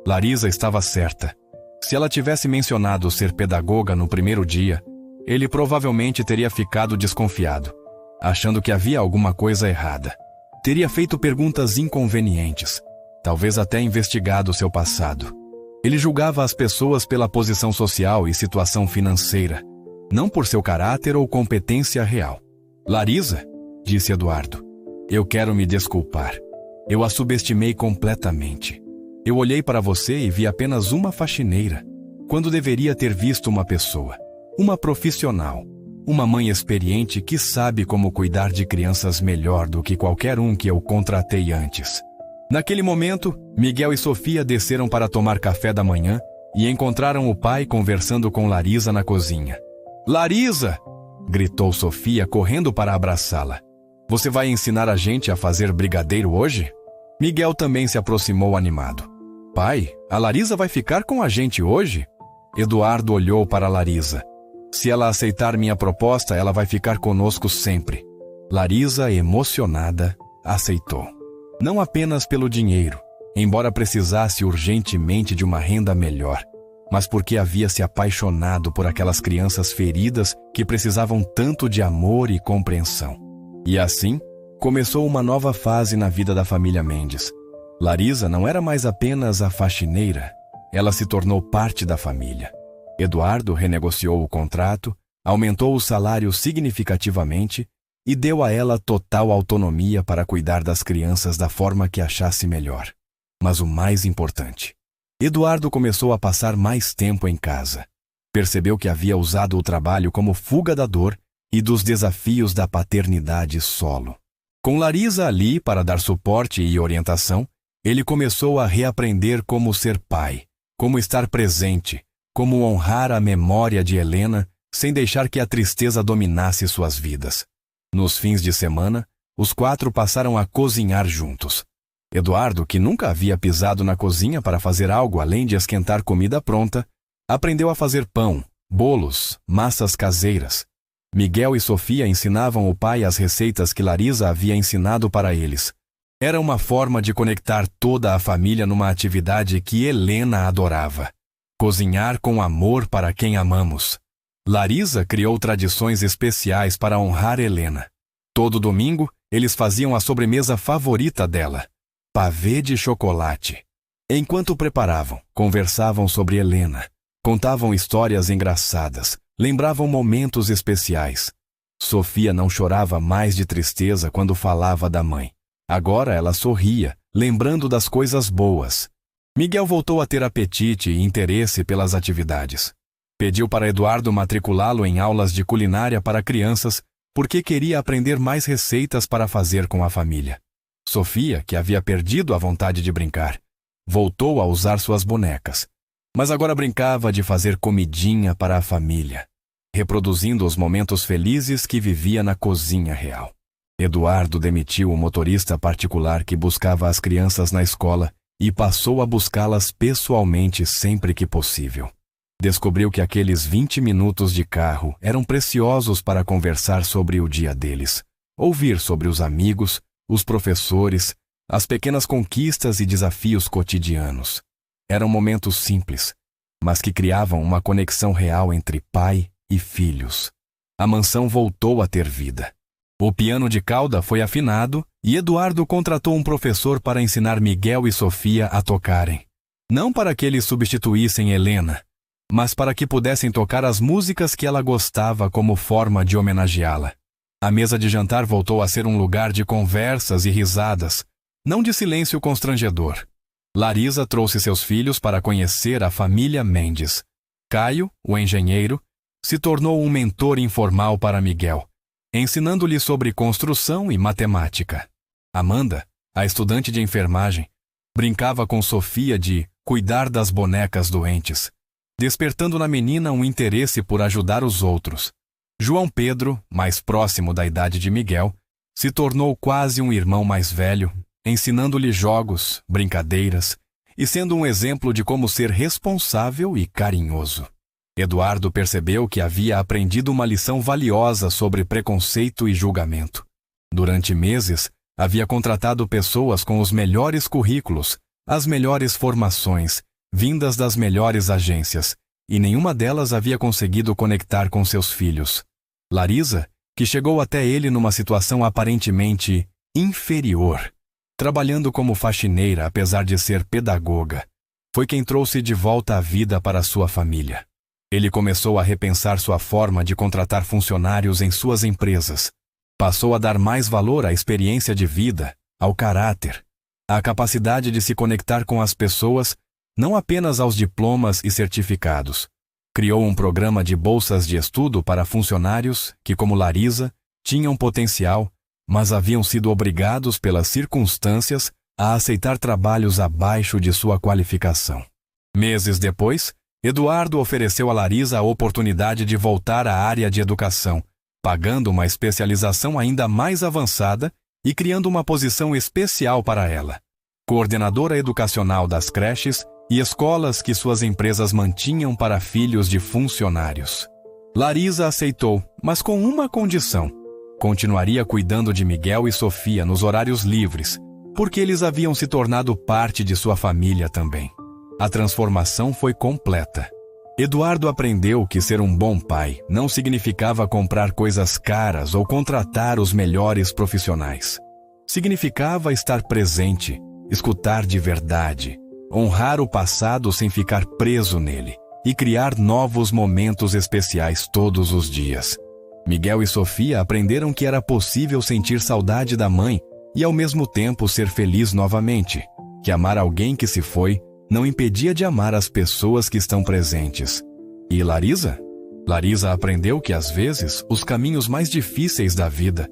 Larisa estava certa. Se ela tivesse mencionado ser pedagoga no primeiro dia, ele provavelmente teria ficado desconfiado, achando que havia alguma coisa errada. Teria feito perguntas inconvenientes, talvez até investigado seu passado. Ele julgava as pessoas pela posição social e situação financeira, não por seu caráter ou competência real. Larisa, disse Eduardo, eu quero me desculpar. Eu a subestimei completamente. Eu olhei para você e vi apenas uma faxineira, quando deveria ter visto uma pessoa, uma profissional, uma mãe experiente que sabe como cuidar de crianças melhor do que qualquer um que eu contratei antes. Naquele momento, Miguel e Sofia desceram para tomar café da manhã e encontraram o pai conversando com Larisa na cozinha. Larisa! Gritou Sofia, correndo para abraçá-la. Você vai ensinar a gente a fazer brigadeiro hoje? Miguel também se aproximou animado. Pai, a Larisa vai ficar com a gente hoje? Eduardo olhou para Larisa. Se ela aceitar minha proposta, ela vai ficar conosco sempre. Larisa, emocionada, aceitou. Não apenas pelo dinheiro, embora precisasse urgentemente de uma renda melhor, mas porque havia se apaixonado por aquelas crianças feridas que precisavam tanto de amor e compreensão. E assim, começou uma nova fase na vida da família Mendes. Larisa não era mais apenas a faxineira, ela se tornou parte da família. Eduardo renegociou o contrato, aumentou o salário significativamente e deu a ela total autonomia para cuidar das crianças da forma que achasse melhor. Mas o mais importante, Eduardo começou a passar mais tempo em casa. Percebeu que havia usado o trabalho como fuga da dor e dos desafios da paternidade solo. Com Larisa ali para dar suporte e orientação, ele começou a reaprender como ser pai, como estar presente, como honrar a memória de Helena sem deixar que a tristeza dominasse suas vidas. Nos fins de semana, os 4 passaram a cozinhar juntos. Eduardo, que nunca havia pisado na cozinha para fazer algo além de esquentar comida pronta, aprendeu a fazer pão, bolos, massas caseiras. Miguel e Sofia ensinavam o pai as receitas que Larisa havia ensinado para eles. Era uma forma de conectar toda a família numa atividade que Helena adorava. Cozinhar com amor para quem amamos. Larisa criou tradições especiais para honrar Helena. Todo domingo, eles faziam a sobremesa favorita dela, pavê de chocolate. Enquanto preparavam, conversavam sobre Helena, contavam histórias engraçadas, lembravam momentos especiais. Sofia não chorava mais de tristeza quando falava da mãe. Agora ela sorria, lembrando das coisas boas. Miguel voltou a ter apetite e interesse pelas atividades. Pediu para Eduardo matriculá-lo em aulas de culinária para crianças porque queria aprender mais receitas para fazer com a família. Sofia, que havia perdido a vontade de brincar, voltou a usar suas bonecas, mas agora brincava de fazer comidinha para a família, reproduzindo os momentos felizes que vivia na cozinha real. Eduardo demitiu o motorista particular que buscava as crianças na escola e passou a buscá-las pessoalmente sempre que possível. Descobriu que aqueles 20 minutos de carro eram preciosos para conversar sobre o dia deles, ouvir sobre os amigos, os professores, as pequenas conquistas e desafios cotidianos. Eram momentos simples, mas que criavam uma conexão real entre pai e filhos. A mansão voltou a ter vida. O piano de cauda foi afinado e Eduardo contratou um professor para ensinar Miguel e Sofia a tocarem. Não para que eles substituíssem Helena, mas para que pudessem tocar as músicas que ela gostava como forma de homenageá-la. A mesa de jantar voltou a ser um lugar de conversas e risadas, não de silêncio constrangedor. Larisa trouxe seus filhos para conhecer a família Mendes. Caio, o engenheiro, se tornou um mentor informal para Miguel, ensinando-lhe sobre construção e matemática. Amanda, a estudante de enfermagem, brincava com Sofia de cuidar das bonecas doentes, despertando na menina um interesse por ajudar os outros. João Pedro, mais próximo da idade de Miguel, Se tornou quase um irmão mais velho, ensinando-lhe jogos, brincadeiras e sendo um exemplo de como ser responsável e carinhoso. Eduardo percebeu que havia aprendido uma lição valiosa sobre preconceito e julgamento. Durante meses, havia contratado pessoas com os melhores currículos, as melhores formações, vindas das melhores agências, e nenhuma delas havia conseguido conectar com seus filhos. Larisa, que chegou até ele numa situação aparentemente inferior, trabalhando como faxineira apesar de ser pedagoga, foi quem trouxe de volta a vida para sua família. Ele começou a repensar sua forma de contratar funcionários em suas empresas. Passou a dar mais valor à experiência de vida, ao caráter, à capacidade de se conectar com as pessoas, não apenas aos diplomas e certificados. Criou um programa de bolsas de estudo para funcionários que, como Larisa, tinham potencial, mas haviam sido obrigados pelas circunstâncias a aceitar trabalhos abaixo de sua qualificação. Meses depois, Eduardo ofereceu a Larisa a oportunidade de voltar à área de educação, pagando uma especialização ainda mais avançada e criando uma posição especial para ela. Coordenadora educacional das creches e escolas que suas empresas mantinham para filhos de funcionários. Larisa aceitou, mas com uma condição: continuaria cuidando de Miguel e Sofia nos horários livres, porque eles haviam se tornado parte de sua família também. A transformação foi completa. Eduardo aprendeu que ser um bom pai não significava comprar coisas caras ou contratar os melhores profissionais. Significava estar presente, escutar de verdade, honrar o passado sem ficar preso nele e criar novos momentos especiais todos os dias. Miguel e Sofia aprenderam que era possível sentir saudade da mãe e ao mesmo tempo ser feliz novamente, que amar alguém que se foi não impedia de amar as pessoas que estão presentes. E Larisa? Larisa aprendeu que às vezes os caminhos mais difíceis da vida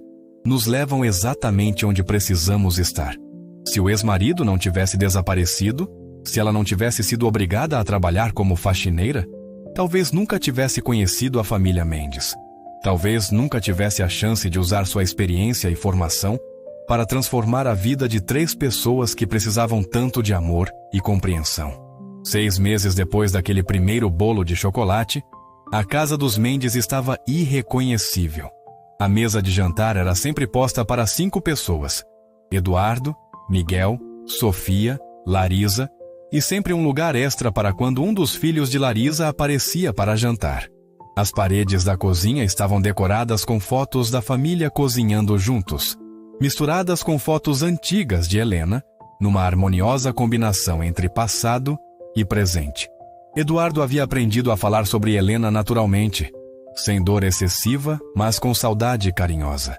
nos levam exatamente onde precisamos estar. Se o ex-marido não tivesse desaparecido, se ela não tivesse sido obrigada a trabalhar como faxineira, talvez nunca tivesse conhecido a família Mendes. Talvez nunca tivesse a chance de usar sua experiência e formação para transformar a vida de 3 pessoas que precisavam tanto de amor e compreensão. 6 meses depois daquele primeiro bolo de chocolate, a casa dos Mendes estava irreconhecível. A mesa de jantar era sempre posta para 5 pessoas: Eduardo, Miguel, Sofia, Larisa, e sempre um lugar extra para quando um dos filhos de Larisa aparecia para jantar. As paredes da cozinha estavam decoradas com fotos da família cozinhando juntos, misturadas com fotos antigas de Helena, numa harmoniosa combinação entre passado e presente. Eduardo havia aprendido a falar sobre Helena naturalmente, sem dor excessiva, mas com saudade carinhosa.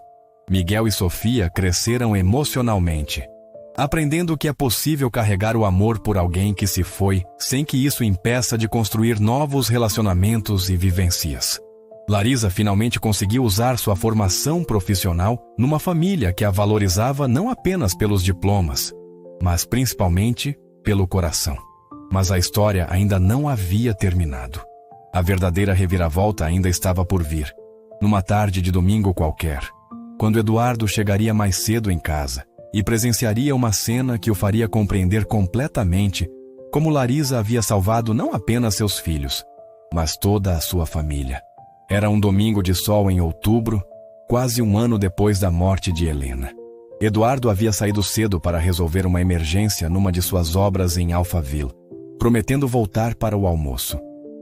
Miguel e Sofia cresceram emocionalmente, aprendendo que é possível carregar o amor por alguém que se foi, sem que isso impeça de construir novos relacionamentos e vivências. Larisa finalmente conseguiu usar sua formação profissional numa família que a valorizava não apenas pelos diplomas, mas principalmente pelo coração. Mas a história ainda não havia terminado. A verdadeira reviravolta ainda estava por vir. Numa tarde de domingo qualquer, quando Eduardo chegaria mais cedo em casa e presenciaria uma cena que o faria compreender completamente como Larisa havia salvado não apenas seus filhos, mas toda a sua família. Era um domingo de sol em outubro, quase um ano depois da morte de Helena. Eduardo havia saído cedo para resolver uma emergência numa de suas obras em Alphaville, prometendo voltar para o almoço.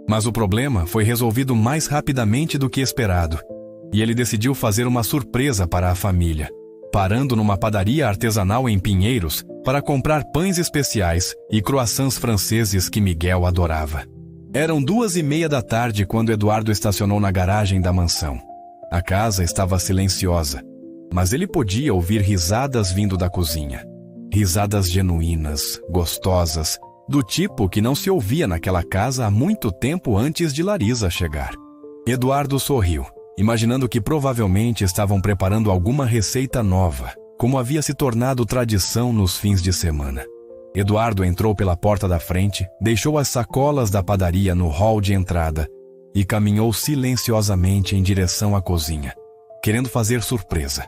Mas o problema foi resolvido mais rapidamente do que esperado, e ele decidiu fazer uma surpresa para a família, parando numa padaria artesanal em Pinheiros para comprar pães especiais e croissants franceses que Miguel adorava. Eram 2:30 da tarde quando Eduardo estacionou na garagem da mansão. A casa estava silenciosa, mas ele podia ouvir risadas vindo da cozinha. Risadas genuínas, gostosas, do tipo que não se ouvia naquela casa há muito tempo antes de Larisa chegar. Eduardo sorriu, imaginando que provavelmente estavam preparando alguma receita nova, como havia se tornado tradição nos fins de semana. Eduardo entrou pela porta da frente, deixou as sacolas da padaria no hall de entrada e caminhou silenciosamente em direção à cozinha, querendo fazer surpresa.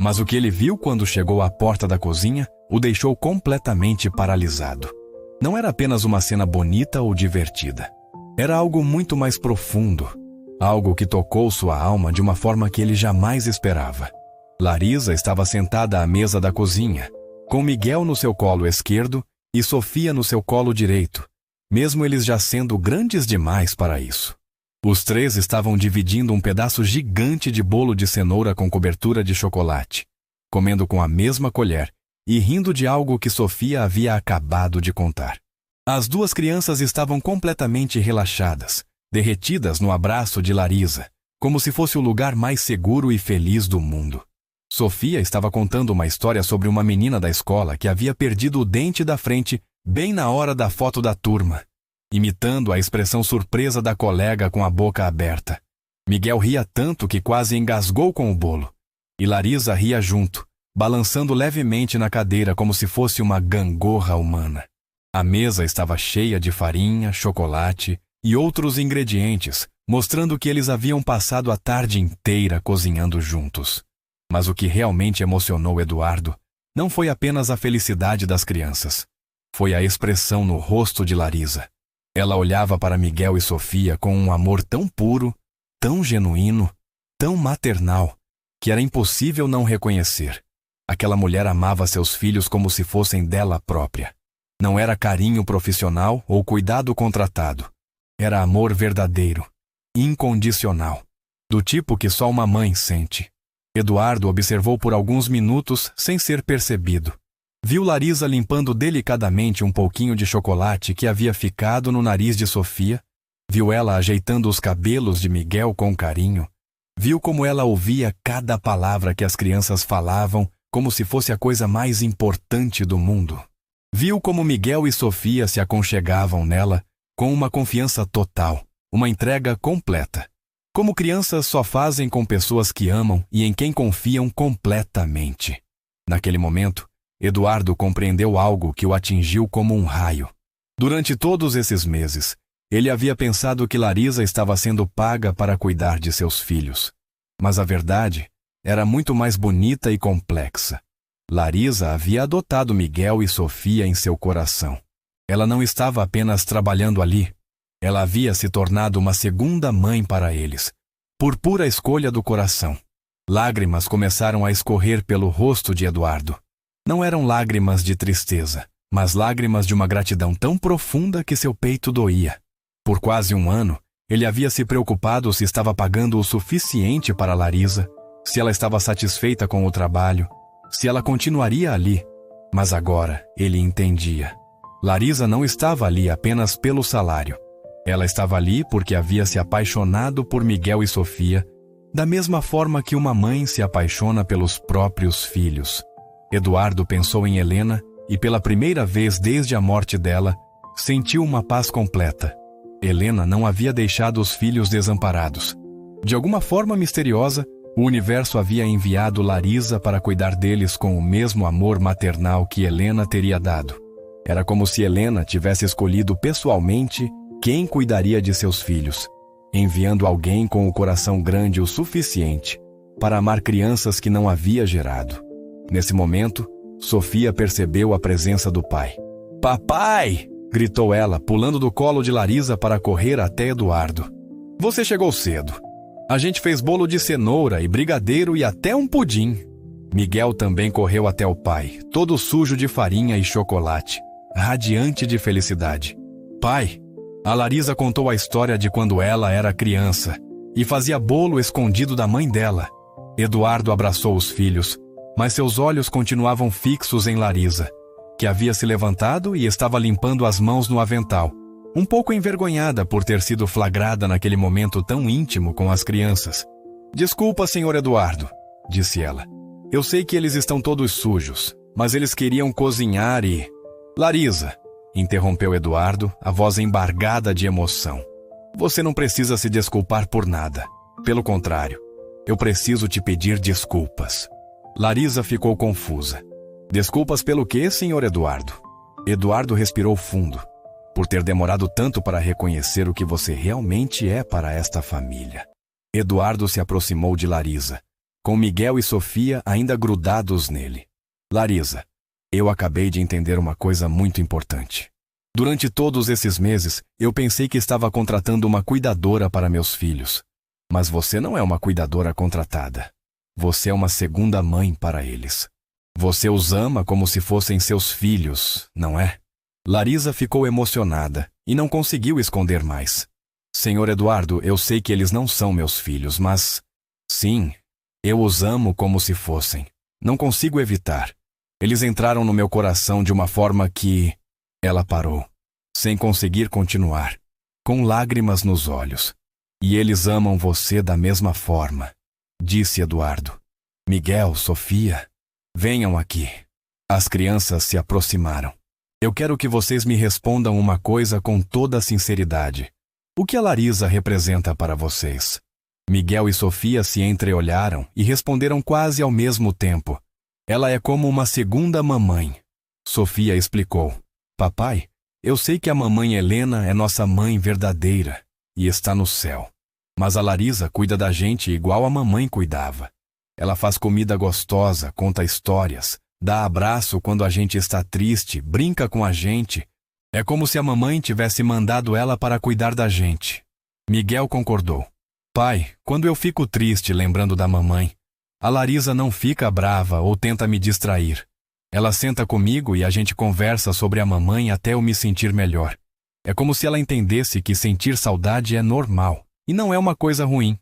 Mas o que ele viu quando chegou à porta da cozinha o deixou completamente paralisado. Não era apenas uma cena bonita ou divertida. Era algo muito mais profundo, algo que tocou sua alma de uma forma que ele jamais esperava. Larisa estava sentada à mesa da cozinha, com Miguel no seu colo esquerdo e Sofia no seu colo direito, mesmo eles já sendo grandes demais para isso. Os três estavam dividindo um pedaço gigante de bolo de cenoura com cobertura de chocolate, comendo com a mesma colher e rindo de algo que Sofia havia acabado de contar. As duas crianças estavam completamente relaxadas, derretidas no abraço de Larisa, como se fosse o lugar mais seguro e feliz do mundo. Sofia estava contando uma história sobre uma menina da escola que havia perdido o dente da frente bem na hora da foto da turma, imitando a expressão surpresa da colega com a boca aberta. Miguel ria tanto que quase engasgou com o bolo, e Larisa ria junto, balançando levemente na cadeira como se fosse uma gangorra humana. A mesa estava cheia de farinha, chocolate e outros ingredientes, mostrando que eles haviam passado a tarde inteira cozinhando juntos. Mas o que realmente emocionou Eduardo não foi apenas a felicidade das crianças. Foi a expressão no rosto de Larisa. Ela olhava para Miguel e Sofia com um amor tão puro, tão genuíno, tão maternal, que era impossível não reconhecer. Aquela mulher amava seus filhos como se fossem dela própria. Não era carinho profissional ou cuidado contratado. Era amor verdadeiro, incondicional, do tipo que só uma mãe sente. Eduardo observou por alguns minutos sem ser percebido. Viu Larisa limpando delicadamente um pouquinho de chocolate que havia ficado no nariz de Sofia. Viu ela ajeitando os cabelos de Miguel com carinho. Viu como ela ouvia cada palavra que as crianças falavam como se fosse a coisa mais importante do mundo. Viu como Miguel e Sofia se aconchegavam nela com uma confiança total, uma entrega completa. Como crianças só fazem com pessoas que amam e em quem confiam completamente. Naquele momento, Eduardo compreendeu algo que o atingiu como um raio. Durante todos esses meses, ele havia pensado que Larisa estava sendo paga para cuidar de seus filhos. Mas a verdade era muito mais bonita e complexa. Larisa havia adotado Miguel e Sofia em seu coração. Ela não estava apenas trabalhando ali. Ela havia se tornado uma segunda mãe para eles, por pura escolha do coração. Lágrimas começaram a escorrer pelo rosto de Eduardo. Não eram lágrimas de tristeza, mas lágrimas de uma gratidão tão profunda que seu peito doía. Por quase um ano, ele havia se preocupado se estava pagando o suficiente para Larisa, se ela estava satisfeita com o trabalho, se ela continuaria ali. Mas agora ele entendia. Larisa não estava ali apenas pelo salário. Ela estava ali porque havia se apaixonado por Miguel e Sofia, da mesma forma que uma mãe se apaixona pelos próprios filhos. Eduardo pensou em Helena e, pela primeira vez desde a morte dela, sentiu uma paz completa. Helena não havia deixado os filhos desamparados. De alguma forma misteriosa, o universo havia enviado Larisa para cuidar deles com o mesmo amor maternal que Helena teria dado. Era como se Helena tivesse escolhido pessoalmente quem cuidaria de seus filhos, enviando alguém com o coração grande o suficiente para amar crianças que não havia gerado. Nesse momento, Sofia percebeu a presença do pai. "Papai!" gritou ela, pulando do colo de Larisa para correr até Eduardo. "Você chegou cedo. A gente fez bolo de cenoura e brigadeiro e até um pudim." Miguel também correu até o pai, todo sujo de farinha e chocolate, radiante de felicidade. "Pai!" A Larisa contou a história de quando ela era criança e fazia bolo escondido da mãe dela. Eduardo abraçou os filhos, mas seus olhos continuavam fixos em Larisa, que havia se levantado e estava limpando as mãos no avental, um pouco envergonhada por ter sido flagrada naquele momento tão íntimo com as crianças. "Desculpa, senhor Eduardo", disse ela. "Eu sei que eles estão todos sujos, mas eles queriam cozinhar e..." "Larisa", interrompeu Eduardo, a voz embargada de emoção. "Você não precisa se desculpar por nada. Pelo contrário, eu preciso te pedir desculpas." Larisa ficou confusa. "Desculpas pelo quê, senhor Eduardo?" Eduardo respirou fundo. "Por ter demorado tanto para reconhecer o que você realmente é para esta família." Eduardo se aproximou de Larisa, com Miguel e Sofia ainda grudados nele. Larisa, eu acabei de entender uma coisa muito importante. Durante todos esses meses, eu pensei que estava contratando uma cuidadora para meus filhos. Mas você não é uma cuidadora contratada. Você é uma segunda mãe para eles. Você os ama como se fossem seus filhos, não é? Larisa ficou emocionada e não conseguiu esconder mais. Senhor Eduardo, eu sei que eles não são meus filhos, mas... Sim, eu os amo como se fossem. Não consigo evitar. Eles entraram no meu coração de uma forma que... Ela parou, sem conseguir continuar, com lágrimas nos olhos. E eles amam você da mesma forma, disse Eduardo. Miguel, Sofia, venham aqui. As crianças se aproximaram. Eu quero que vocês me respondam uma coisa com toda a sinceridade. O que a Larisa representa para vocês? Miguel e Sofia se entreolharam e responderam quase ao mesmo tempo. Ela é como uma segunda mamãe. Sofia explicou. Papai, eu sei que a mamãe Helena é nossa mãe verdadeira e está no céu. Mas a Larisa cuida da gente igual a mamãe cuidava. Ela faz comida gostosa, conta histórias, dá abraço quando a gente está triste, brinca com a gente. É como se a mamãe tivesse mandado ela para cuidar da gente. Miguel concordou. Pai, quando eu fico triste lembrando da mamãe, a Larisa não fica brava ou tenta me distrair. Ela senta comigo e a gente conversa sobre a mamãe até eu me sentir melhor. É como se ela entendesse que sentir saudade é normal e não é uma coisa ruim.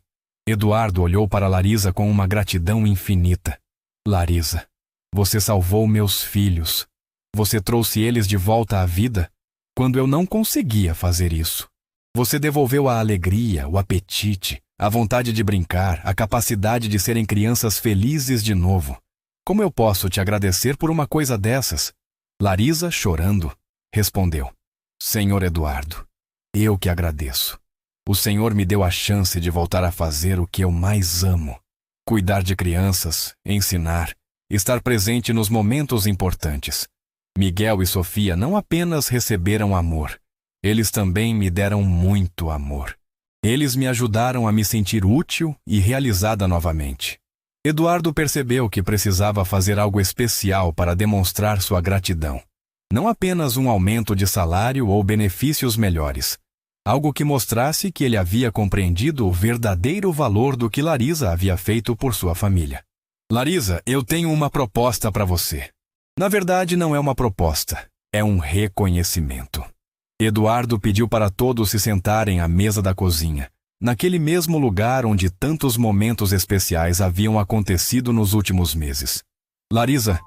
Eduardo olhou para Larisa com uma gratidão infinita. Larisa, você salvou meus filhos. Você trouxe eles de volta à vida quando eu não conseguia fazer isso. Você devolveu a alegria, o apetite, a vontade de brincar, a capacidade de serem crianças felizes de novo. Como eu posso te agradecer por uma coisa dessas? Larisa, chorando, respondeu. Senhor Eduardo, eu que agradeço. O Senhor me deu a chance de voltar a fazer o que eu mais amo. Cuidar de crianças, ensinar, estar presente nos momentos importantes. Miguel e Sofia não apenas receberam amor, eles também me deram muito amor. Eles me ajudaram a me sentir útil e realizada novamente. Eduardo percebeu que precisava fazer algo especial para demonstrar sua gratidão. Não apenas um aumento de salário ou benefícios melhores. Algo que mostrasse que ele havia compreendido o verdadeiro valor do que Larisa havia feito por sua família. Larisa, eu tenho uma proposta para você. Na verdade, não é uma proposta, é um reconhecimento. Eduardo pediu para todos se sentarem à mesa da cozinha, naquele mesmo lugar onde tantos momentos especiais haviam acontecido nos últimos meses. Larisa,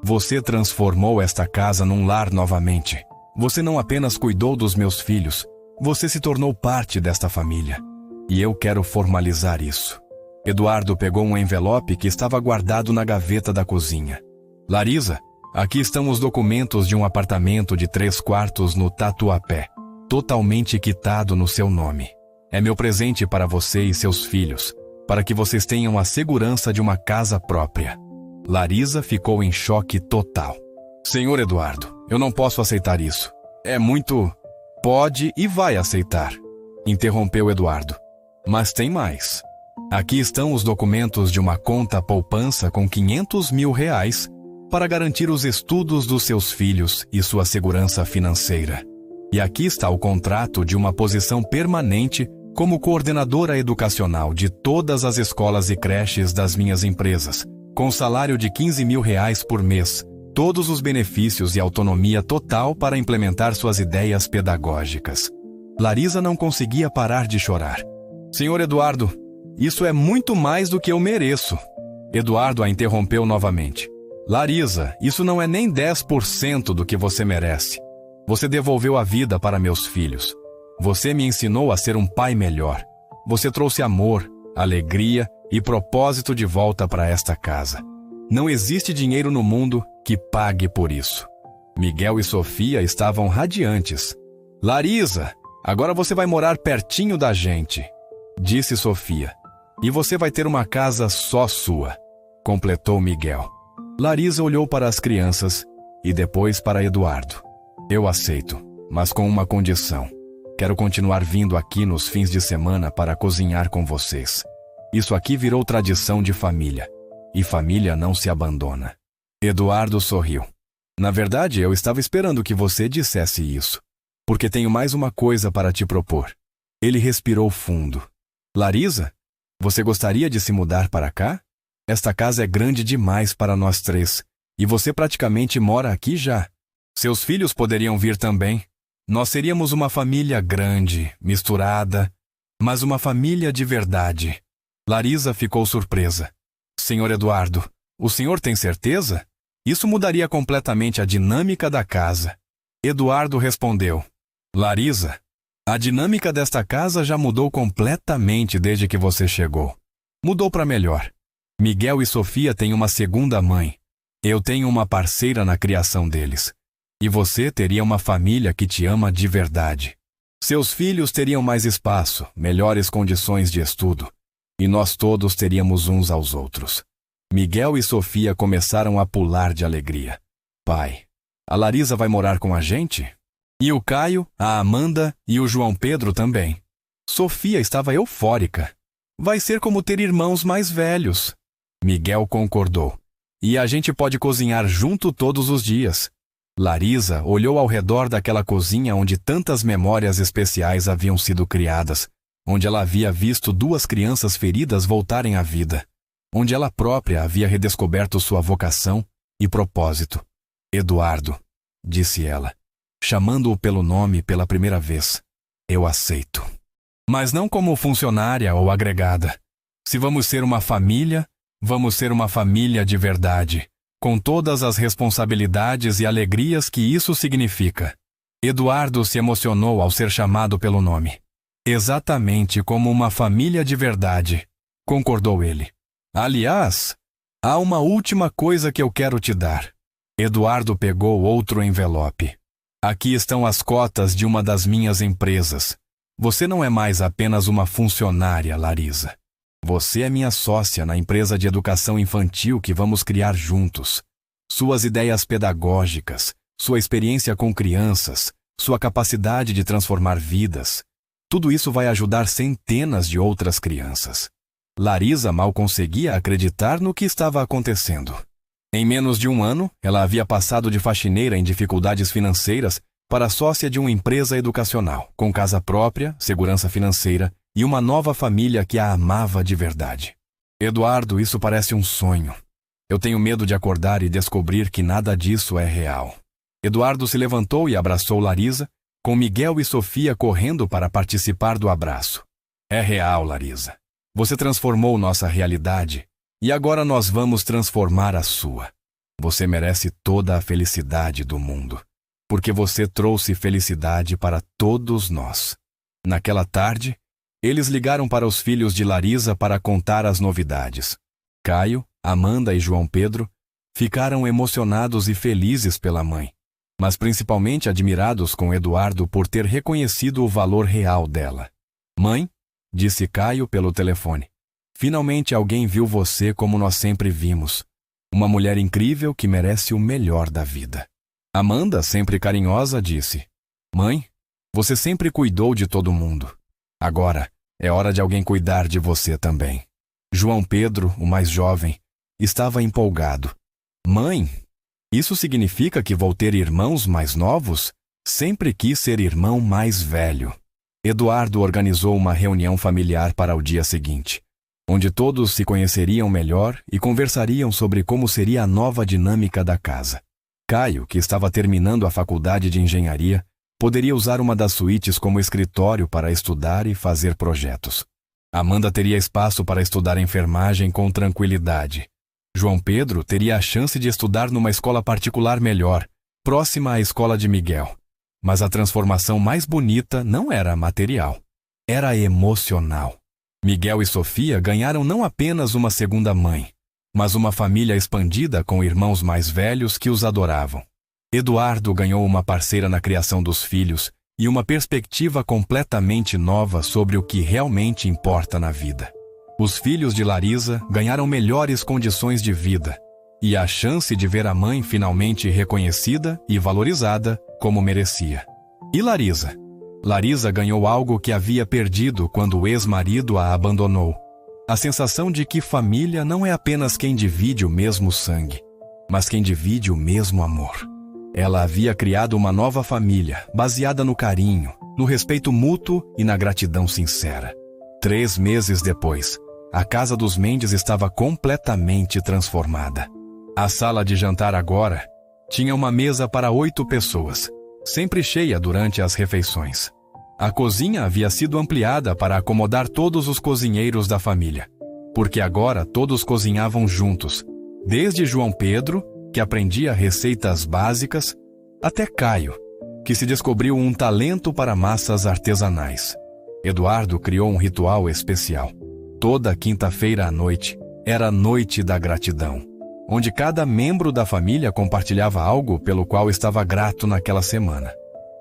você transformou esta casa num lar novamente. Você não apenas cuidou dos meus filhos, você se tornou parte desta família. E eu quero formalizar isso. Eduardo pegou um envelope que estava guardado na gaveta da cozinha. Larisa, aqui estão os documentos de um apartamento de 3 quartos no Tatuapé, totalmente quitado no seu nome. É meu presente para você e seus filhos, para que vocês tenham a segurança de uma casa própria. Larisa ficou em choque total. Senhor Eduardo, eu não posso aceitar isso. É muito... Pode e vai aceitar, interrompeu Eduardo. Mas tem mais. Aqui estão os documentos de uma conta poupança com R$500 mil para garantir os estudos dos seus filhos e sua segurança financeira. E aqui está o contrato de uma posição permanente como coordenadora educacional de todas as escolas e creches das minhas empresas, com salário de R$15 mil por mês, todos os benefícios e autonomia total para implementar suas ideias pedagógicas. Larisa não conseguia parar de chorar. Senhor Eduardo, isso é muito mais do que eu mereço. Eduardo a interrompeu novamente. Larisa, isso não é nem 10% do que você merece. Você devolveu a vida para meus filhos. Você me ensinou a ser um pai melhor. Você trouxe amor, alegria e propósito de volta para esta casa. Não existe dinheiro no mundo que pague por isso. Miguel e Sofia estavam radiantes. Larisa, agora você vai morar pertinho da gente, disse Sofia. E você vai ter uma casa só sua, completou Miguel. Larisa olhou para as crianças e depois para Eduardo. Eu aceito, mas com uma condição. Quero continuar vindo aqui nos fins de semana para cozinhar com vocês. Isso aqui virou tradição de família. E família não se abandona. Eduardo sorriu. Na verdade, eu estava esperando que você dissesse isso. Porque tenho mais uma coisa para te propor. Ele respirou fundo. Larisa, você gostaria de se mudar para cá? Esta casa é grande demais para nós três. E você praticamente mora aqui já. Seus filhos poderiam vir também. Nós seríamos uma família grande, misturada, mas uma família de verdade. Larisa ficou surpresa. Senhor Eduardo, o senhor tem certeza? Isso mudaria completamente a dinâmica da casa. Eduardo respondeu. Larisa, a dinâmica desta casa já mudou completamente desde que você chegou. Mudou para melhor. Miguel e Sofia têm uma segunda mãe. Eu tenho uma parceira na criação deles. E você teria uma família que te ama de verdade. Seus filhos teriam mais espaço, melhores condições de estudo. E nós todos teríamos uns aos outros. Miguel e Sofia começaram a pular de alegria. Pai, a Larisa vai morar com a gente? E o Caio, a Amanda e o João Pedro também. Sofia estava eufórica. Vai ser como ter irmãos mais velhos. Miguel concordou. E a gente pode cozinhar junto todos os dias. Larisa olhou ao redor daquela cozinha onde tantas memórias especiais haviam sido criadas, onde ela havia visto duas crianças feridas voltarem à vida, onde ela própria havia redescoberto sua vocação e propósito. Eduardo, disse ela, chamando-o pelo nome pela primeira vez. Eu aceito. Mas não como funcionária ou agregada. Se vamos ser uma família, vamos ser uma família de verdade, com todas as responsabilidades e alegrias que isso significa. Eduardo se emocionou ao ser chamado pelo nome. Exatamente como uma família de verdade, concordou ele. Aliás, há uma última coisa que eu quero te dar. Eduardo pegou outro envelope. Aqui estão as cotas de uma das minhas empresas. Você não é mais apenas uma funcionária, Larisa. Você é minha sócia na empresa de educação infantil que vamos criar juntos. Suas ideias pedagógicas, sua experiência com crianças, sua capacidade de transformar vidas, tudo isso vai ajudar centenas de outras crianças. Larisa mal conseguia acreditar no que estava acontecendo. Em menos de um ano, ela havia passado de faxineira em dificuldades financeiras para sócia de uma empresa educacional, com casa própria, segurança financeira e uma nova família que a amava de verdade. Eduardo, isso parece um sonho. Eu tenho medo de acordar e descobrir que nada disso é real. Eduardo se levantou e abraçou Larisa, com Miguel e Sofia correndo para participar do abraço. É real, Larisa. Você transformou nossa realidade e agora nós vamos transformar a sua. Você merece toda a felicidade do mundo, porque você trouxe felicidade para todos nós. Naquela tarde, eles ligaram para os filhos de Larisa para contar as novidades. Caio, Amanda e João Pedro ficaram emocionados e felizes pela mãe, mas principalmente admirados com Eduardo por ter reconhecido o valor real dela. Mãe, disse Caio pelo telefone, finalmente alguém viu você como nós sempre vimos. Uma mulher incrível que merece o melhor da vida. Amanda, sempre carinhosa, disse, mãe, você sempre cuidou de todo mundo. Agora, é hora de alguém cuidar de você também. João Pedro, o mais jovem, estava empolgado. Mãe, isso significa que vou ter irmãos mais novos? Sempre quis ser irmão mais velho. Eduardo organizou uma reunião familiar para o dia seguinte, onde todos se conheceriam melhor e conversariam sobre como seria a nova dinâmica da casa. Caio, que estava terminando a faculdade de engenharia, poderia usar uma das suítes como escritório para estudar e fazer projetos. Amanda teria espaço para estudar enfermagem com tranquilidade. João Pedro teria a chance de estudar numa escola particular melhor, próxima à escola de Miguel. Mas a transformação mais bonita não era material, era emocional. Miguel e Sofia ganharam não apenas uma segunda mãe, mas uma família expandida com irmãos mais velhos que os adoravam. Eduardo ganhou uma parceira na criação dos filhos e uma perspectiva completamente nova sobre o que realmente importa na vida. Os filhos de Larisa ganharam melhores condições de vida e a chance de ver a mãe finalmente reconhecida e valorizada como merecia. E Larisa? Larisa ganhou algo que havia perdido quando o ex-marido a abandonou: A sensação de que família não é apenas quem divide o mesmo sangue, mas quem divide o mesmo amor. Ela havia criado uma nova família, baseada no carinho, no respeito mútuo e na gratidão sincera. 3 meses depois, a casa dos Mendes estava completamente transformada. A sala de jantar agora tinha uma mesa para 8 pessoas, sempre cheia durante as refeições. A cozinha havia sido ampliada para acomodar todos os cozinheiros da família, porque agora todos cozinhavam juntos, desde João Pedro, que aprendia receitas básicas, até Caio, que se descobriu um talento para massas artesanais. Eduardo criou um ritual especial. Toda quinta-feira à noite era a noite da gratidão, onde cada membro da família compartilhava algo pelo qual estava grato naquela semana.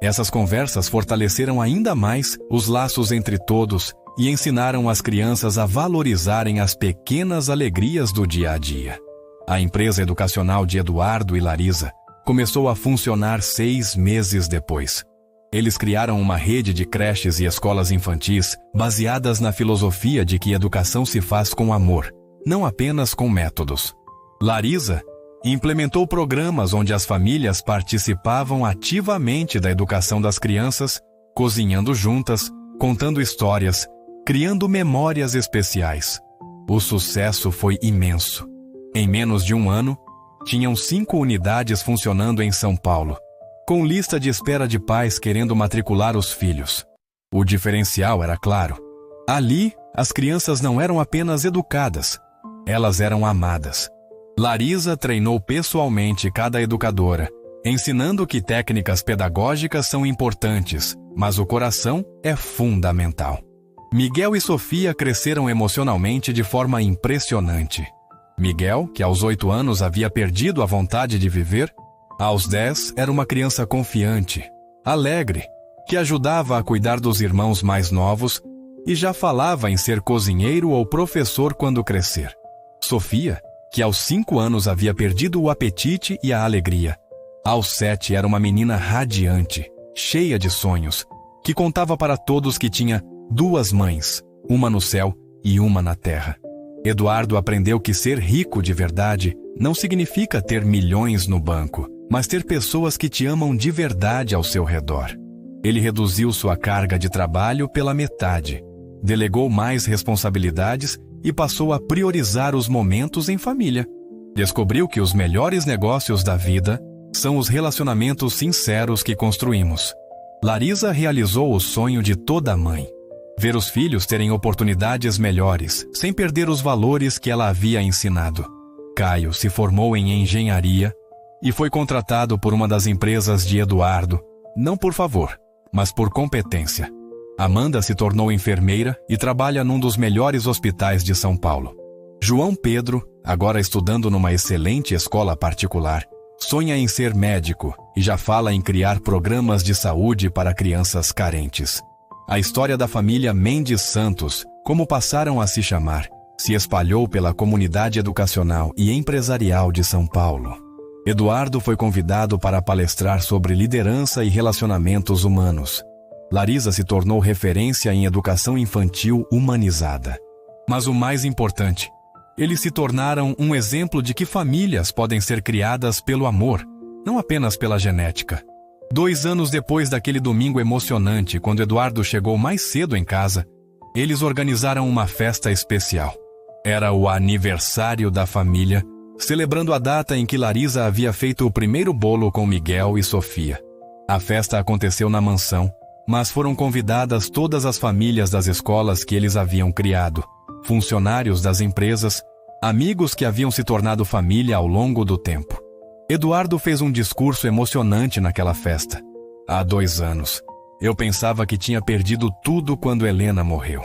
Essas conversas fortaleceram ainda mais os laços entre todos e ensinaram as crianças a valorizarem as pequenas alegrias do dia a dia. A empresa educacional de Eduardo e Larisa começou a funcionar 6 meses depois. Eles criaram uma rede de creches e escolas infantis baseadas na filosofia de que educação se faz com amor, não apenas com métodos. Larisa implementou programas onde as famílias participavam ativamente da educação das crianças, cozinhando juntas, contando histórias, criando memórias especiais. O sucesso foi imenso. Em menos de um ano, tinham 5 unidades funcionando em São Paulo, com lista de espera de pais querendo matricular os filhos. O diferencial era claro. Ali, as crianças não eram apenas educadas, elas eram amadas. Larisa treinou pessoalmente cada educadora, ensinando que técnicas pedagógicas são importantes, mas o coração é fundamental. Miguel e Sofia cresceram emocionalmente de forma impressionante. Miguel, que aos 8 anos havia perdido a vontade de viver, aos 10 era uma criança confiante, alegre, que ajudava a cuidar dos irmãos mais novos e já falava em ser cozinheiro ou professor quando crescer. Sofia, que aos 5 anos havia perdido o apetite e a alegria. Aos 7 era uma menina radiante, cheia de sonhos, que contava para todos que tinha 2 mães, uma no céu e uma na terra. Eduardo aprendeu que ser rico de verdade não significa ter milhões no banco, mas ter pessoas que te amam de verdade ao seu redor. Ele reduziu sua carga de trabalho pela metade, delegou mais responsabilidades e passou a priorizar os momentos em família. Descobriu que os melhores negócios da vida são os relacionamentos sinceros que construímos. Larisa realizou o sonho de toda mãe: ver os filhos terem oportunidades melhores, sem perder os valores que ela havia ensinado. Caio se formou em engenharia e foi contratado por uma das empresas de Eduardo, não por favor, mas por competência. Amanda se tornou enfermeira e trabalha num dos melhores hospitais de São Paulo. João Pedro, agora estudando numa excelente escola particular, sonha em ser médico e já fala em criar programas de saúde para crianças carentes. A história da família Mendes Santos, como passaram a se chamar, se espalhou pela comunidade educacional e empresarial de São Paulo. Eduardo foi convidado para palestrar sobre liderança e relacionamentos humanos. Larisa se tornou referência em educação infantil humanizada. Mas o mais importante, eles se tornaram um exemplo de que famílias podem ser criadas pelo amor, não apenas pela genética. 2 anos depois daquele domingo emocionante, quando Eduardo chegou mais cedo em casa, eles organizaram uma festa especial. Era o aniversário da família, celebrando a data em que Larisa havia feito o primeiro bolo com Miguel e Sofia. A festa aconteceu na mansão, mas foram convidadas todas as famílias das escolas que eles haviam criado, funcionários das empresas, amigos que haviam se tornado família ao longo do tempo. Eduardo fez um discurso emocionante naquela festa. Há 2 anos, eu pensava que tinha perdido tudo quando Helena morreu.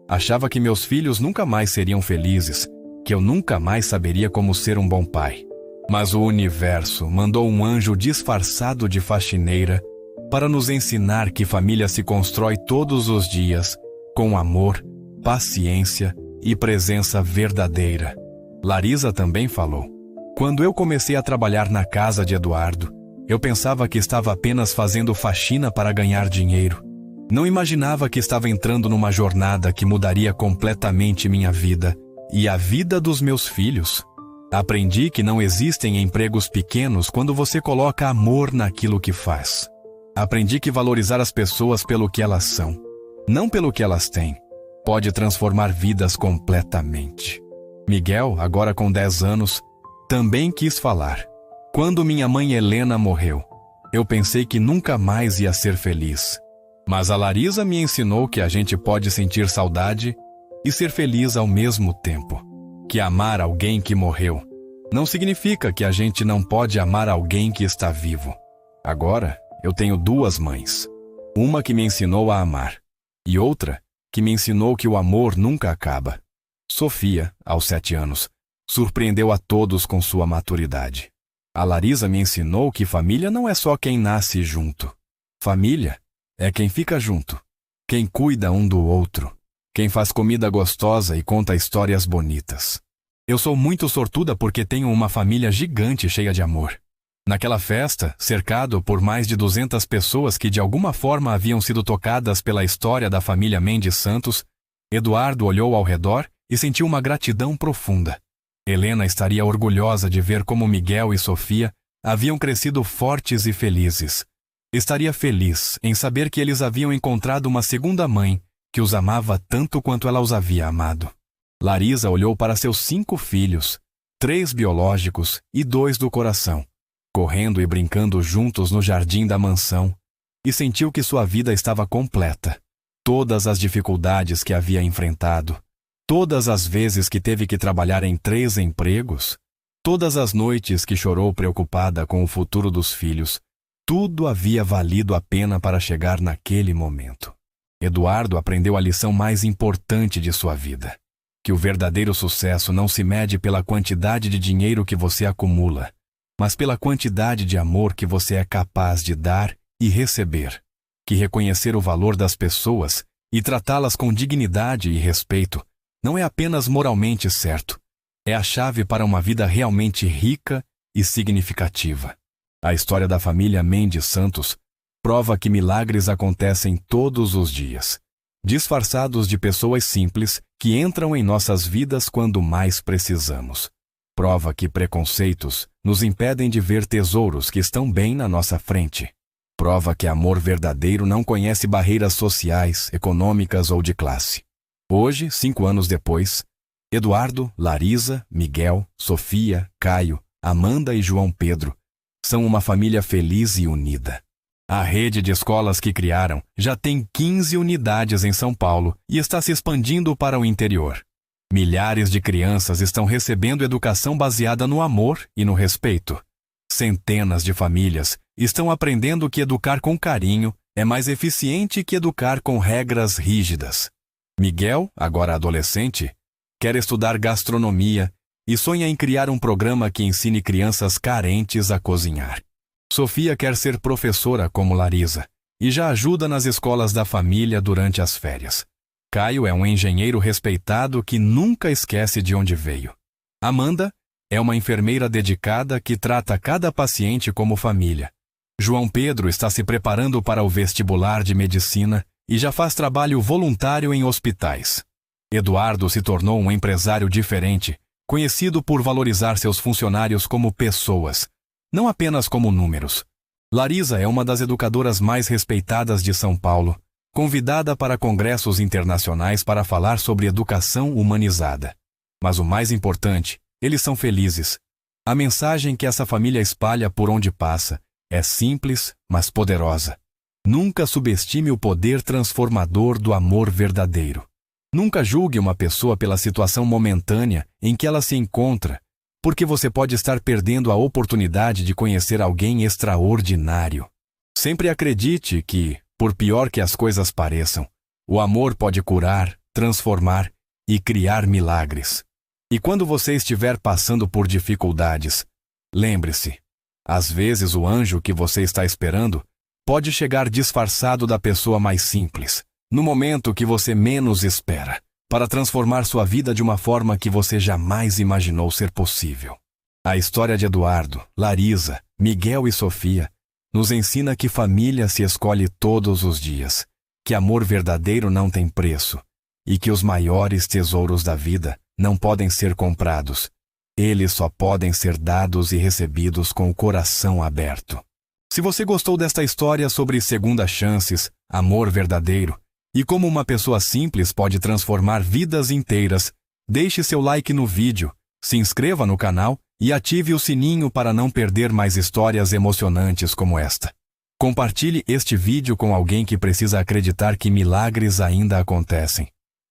Achava que meus filhos nunca mais seriam felizes, que eu nunca mais saberia como ser um bom pai. Mas o universo mandou um anjo disfarçado de faxineira para nos ensinar que família se constrói todos os dias, com amor, paciência e presença verdadeira. Larisa também falou: quando eu comecei a trabalhar na casa de Eduardo, eu pensava que estava apenas fazendo faxina para ganhar dinheiro. Não imaginava que estava entrando numa jornada que mudaria completamente minha vida e a vida dos meus filhos. Aprendi que não existem empregos pequenos quando você coloca amor naquilo que faz. Aprendi que valorizar as pessoas pelo que elas são, não pelo que elas têm, pode transformar vidas completamente. Miguel, agora com 10 anos, também quis falar. Quando minha mãe Helena morreu, eu pensei que nunca mais ia ser feliz. Mas a Larisa me ensinou que a gente pode sentir saudade e ser feliz ao mesmo tempo. Que amar alguém que morreu não significa que a gente não pode amar alguém que está vivo. Agora, eu tenho 2 mães. Uma que me ensinou a amar e outra que me ensinou que o amor nunca acaba. Sofia, aos 7 anos, surpreendeu a todos com sua maturidade. A Larisa me ensinou que família não é só quem nasce junto. Família é quem fica junto, quem cuida um do outro, quem faz comida gostosa e conta histórias bonitas. Eu sou muito sortuda porque tenho uma família gigante cheia de amor. Naquela festa, cercado por mais de 200 pessoas que de alguma forma haviam sido tocadas pela história da família Mendes Santos, Eduardo olhou ao redor e sentiu uma gratidão profunda. Helena estaria orgulhosa de ver como Miguel e Sofia haviam crescido fortes e felizes. Estaria feliz em saber que eles haviam encontrado uma segunda mãe que os amava tanto quanto ela os havia amado. Larisa olhou para seus 5 filhos, 3 biológicos e 2 do coração, correndo e brincando juntos no jardim da mansão, e sentiu que sua vida estava completa. Todas as dificuldades que havia enfrentado, todas as vezes que teve que trabalhar em 3 empregos, todas as noites que chorou preocupada com o futuro dos filhos, tudo havia valido a pena para chegar naquele momento. Eduardo aprendeu a lição mais importante de sua vida: que o verdadeiro sucesso não se mede pela quantidade de dinheiro que você acumula, mas pela quantidade de amor que você é capaz de dar e receber. Que reconhecer o valor das pessoas e tratá-las com dignidade e respeito não é apenas moralmente certo, é a chave para uma vida realmente rica e significativa. A história da família Mendes Santos prova que milagres acontecem todos os dias, disfarçados de pessoas simples que entram em nossas vidas quando mais precisamos. Prova que preconceitos nos impedem de ver tesouros que estão bem na nossa frente. Prova que amor verdadeiro não conhece barreiras sociais, econômicas ou de classe. Hoje, 5 anos depois, Eduardo, Larisa, Miguel, Sofia, Caio, Amanda e João Pedro são uma família feliz e unida. A rede de escolas que criaram já tem 15 unidades em São Paulo e está se expandindo para o interior. Milhares de crianças estão recebendo educação baseada no amor e no respeito. Centenas de famílias estão aprendendo que educar com carinho é mais eficiente que educar com regras rígidas. Miguel, agora adolescente, quer estudar gastronomia e sonha em criar um programa que ensine crianças carentes a cozinhar. Sofia quer ser professora como Larisa e já ajuda nas escolas da família durante as férias. Caio é um engenheiro respeitado que nunca esquece de onde veio. Amanda é uma enfermeira dedicada que trata cada paciente como família. João Pedro está se preparando para o vestibular de medicina e já faz trabalho voluntário em hospitais. Eduardo se tornou um empresário diferente, conhecido por valorizar seus funcionários como pessoas, não apenas como números. Larisa é uma das educadoras mais respeitadas de São Paulo, convidada para congressos internacionais para falar sobre educação humanizada. Mas o mais importante, eles são felizes. A mensagem que essa família espalha por onde passa é simples, mas poderosa. Nunca subestime o poder transformador do amor verdadeiro. Nunca julgue uma pessoa pela situação momentânea em que ela se encontra, porque você pode estar perdendo a oportunidade de conhecer alguém extraordinário. Sempre acredite que, por pior que as coisas pareçam, o amor pode curar, transformar e criar milagres. E quando você estiver passando por dificuldades, lembre-se, às vezes o anjo que você está esperando pode chegar disfarçado da pessoa mais simples, no momento que você menos espera, para transformar sua vida de uma forma que você jamais imaginou ser possível. A história de Eduardo, Larisa, Miguel e Sofia nos ensina que família se escolhe todos os dias que amor verdadeiro não tem preço e que os maiores tesouros da vida não podem ser comprados. Eles só podem ser dados e recebidos com o coração aberto. Se você gostou desta história sobre segundas chances, amor verdadeiro e como uma pessoa simples pode transformar vidas inteiras, deixe seu like no vídeo, se inscreva no canal e ative o sininho para não perder mais histórias emocionantes como esta. Compartilhe este vídeo com alguém que precisa acreditar que milagres ainda acontecem.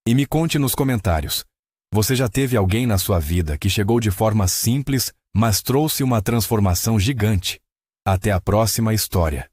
E me conte nos comentários. Você já teve alguém na sua vida que chegou de forma simples, mas trouxe uma transformação gigante? Até a próxima história.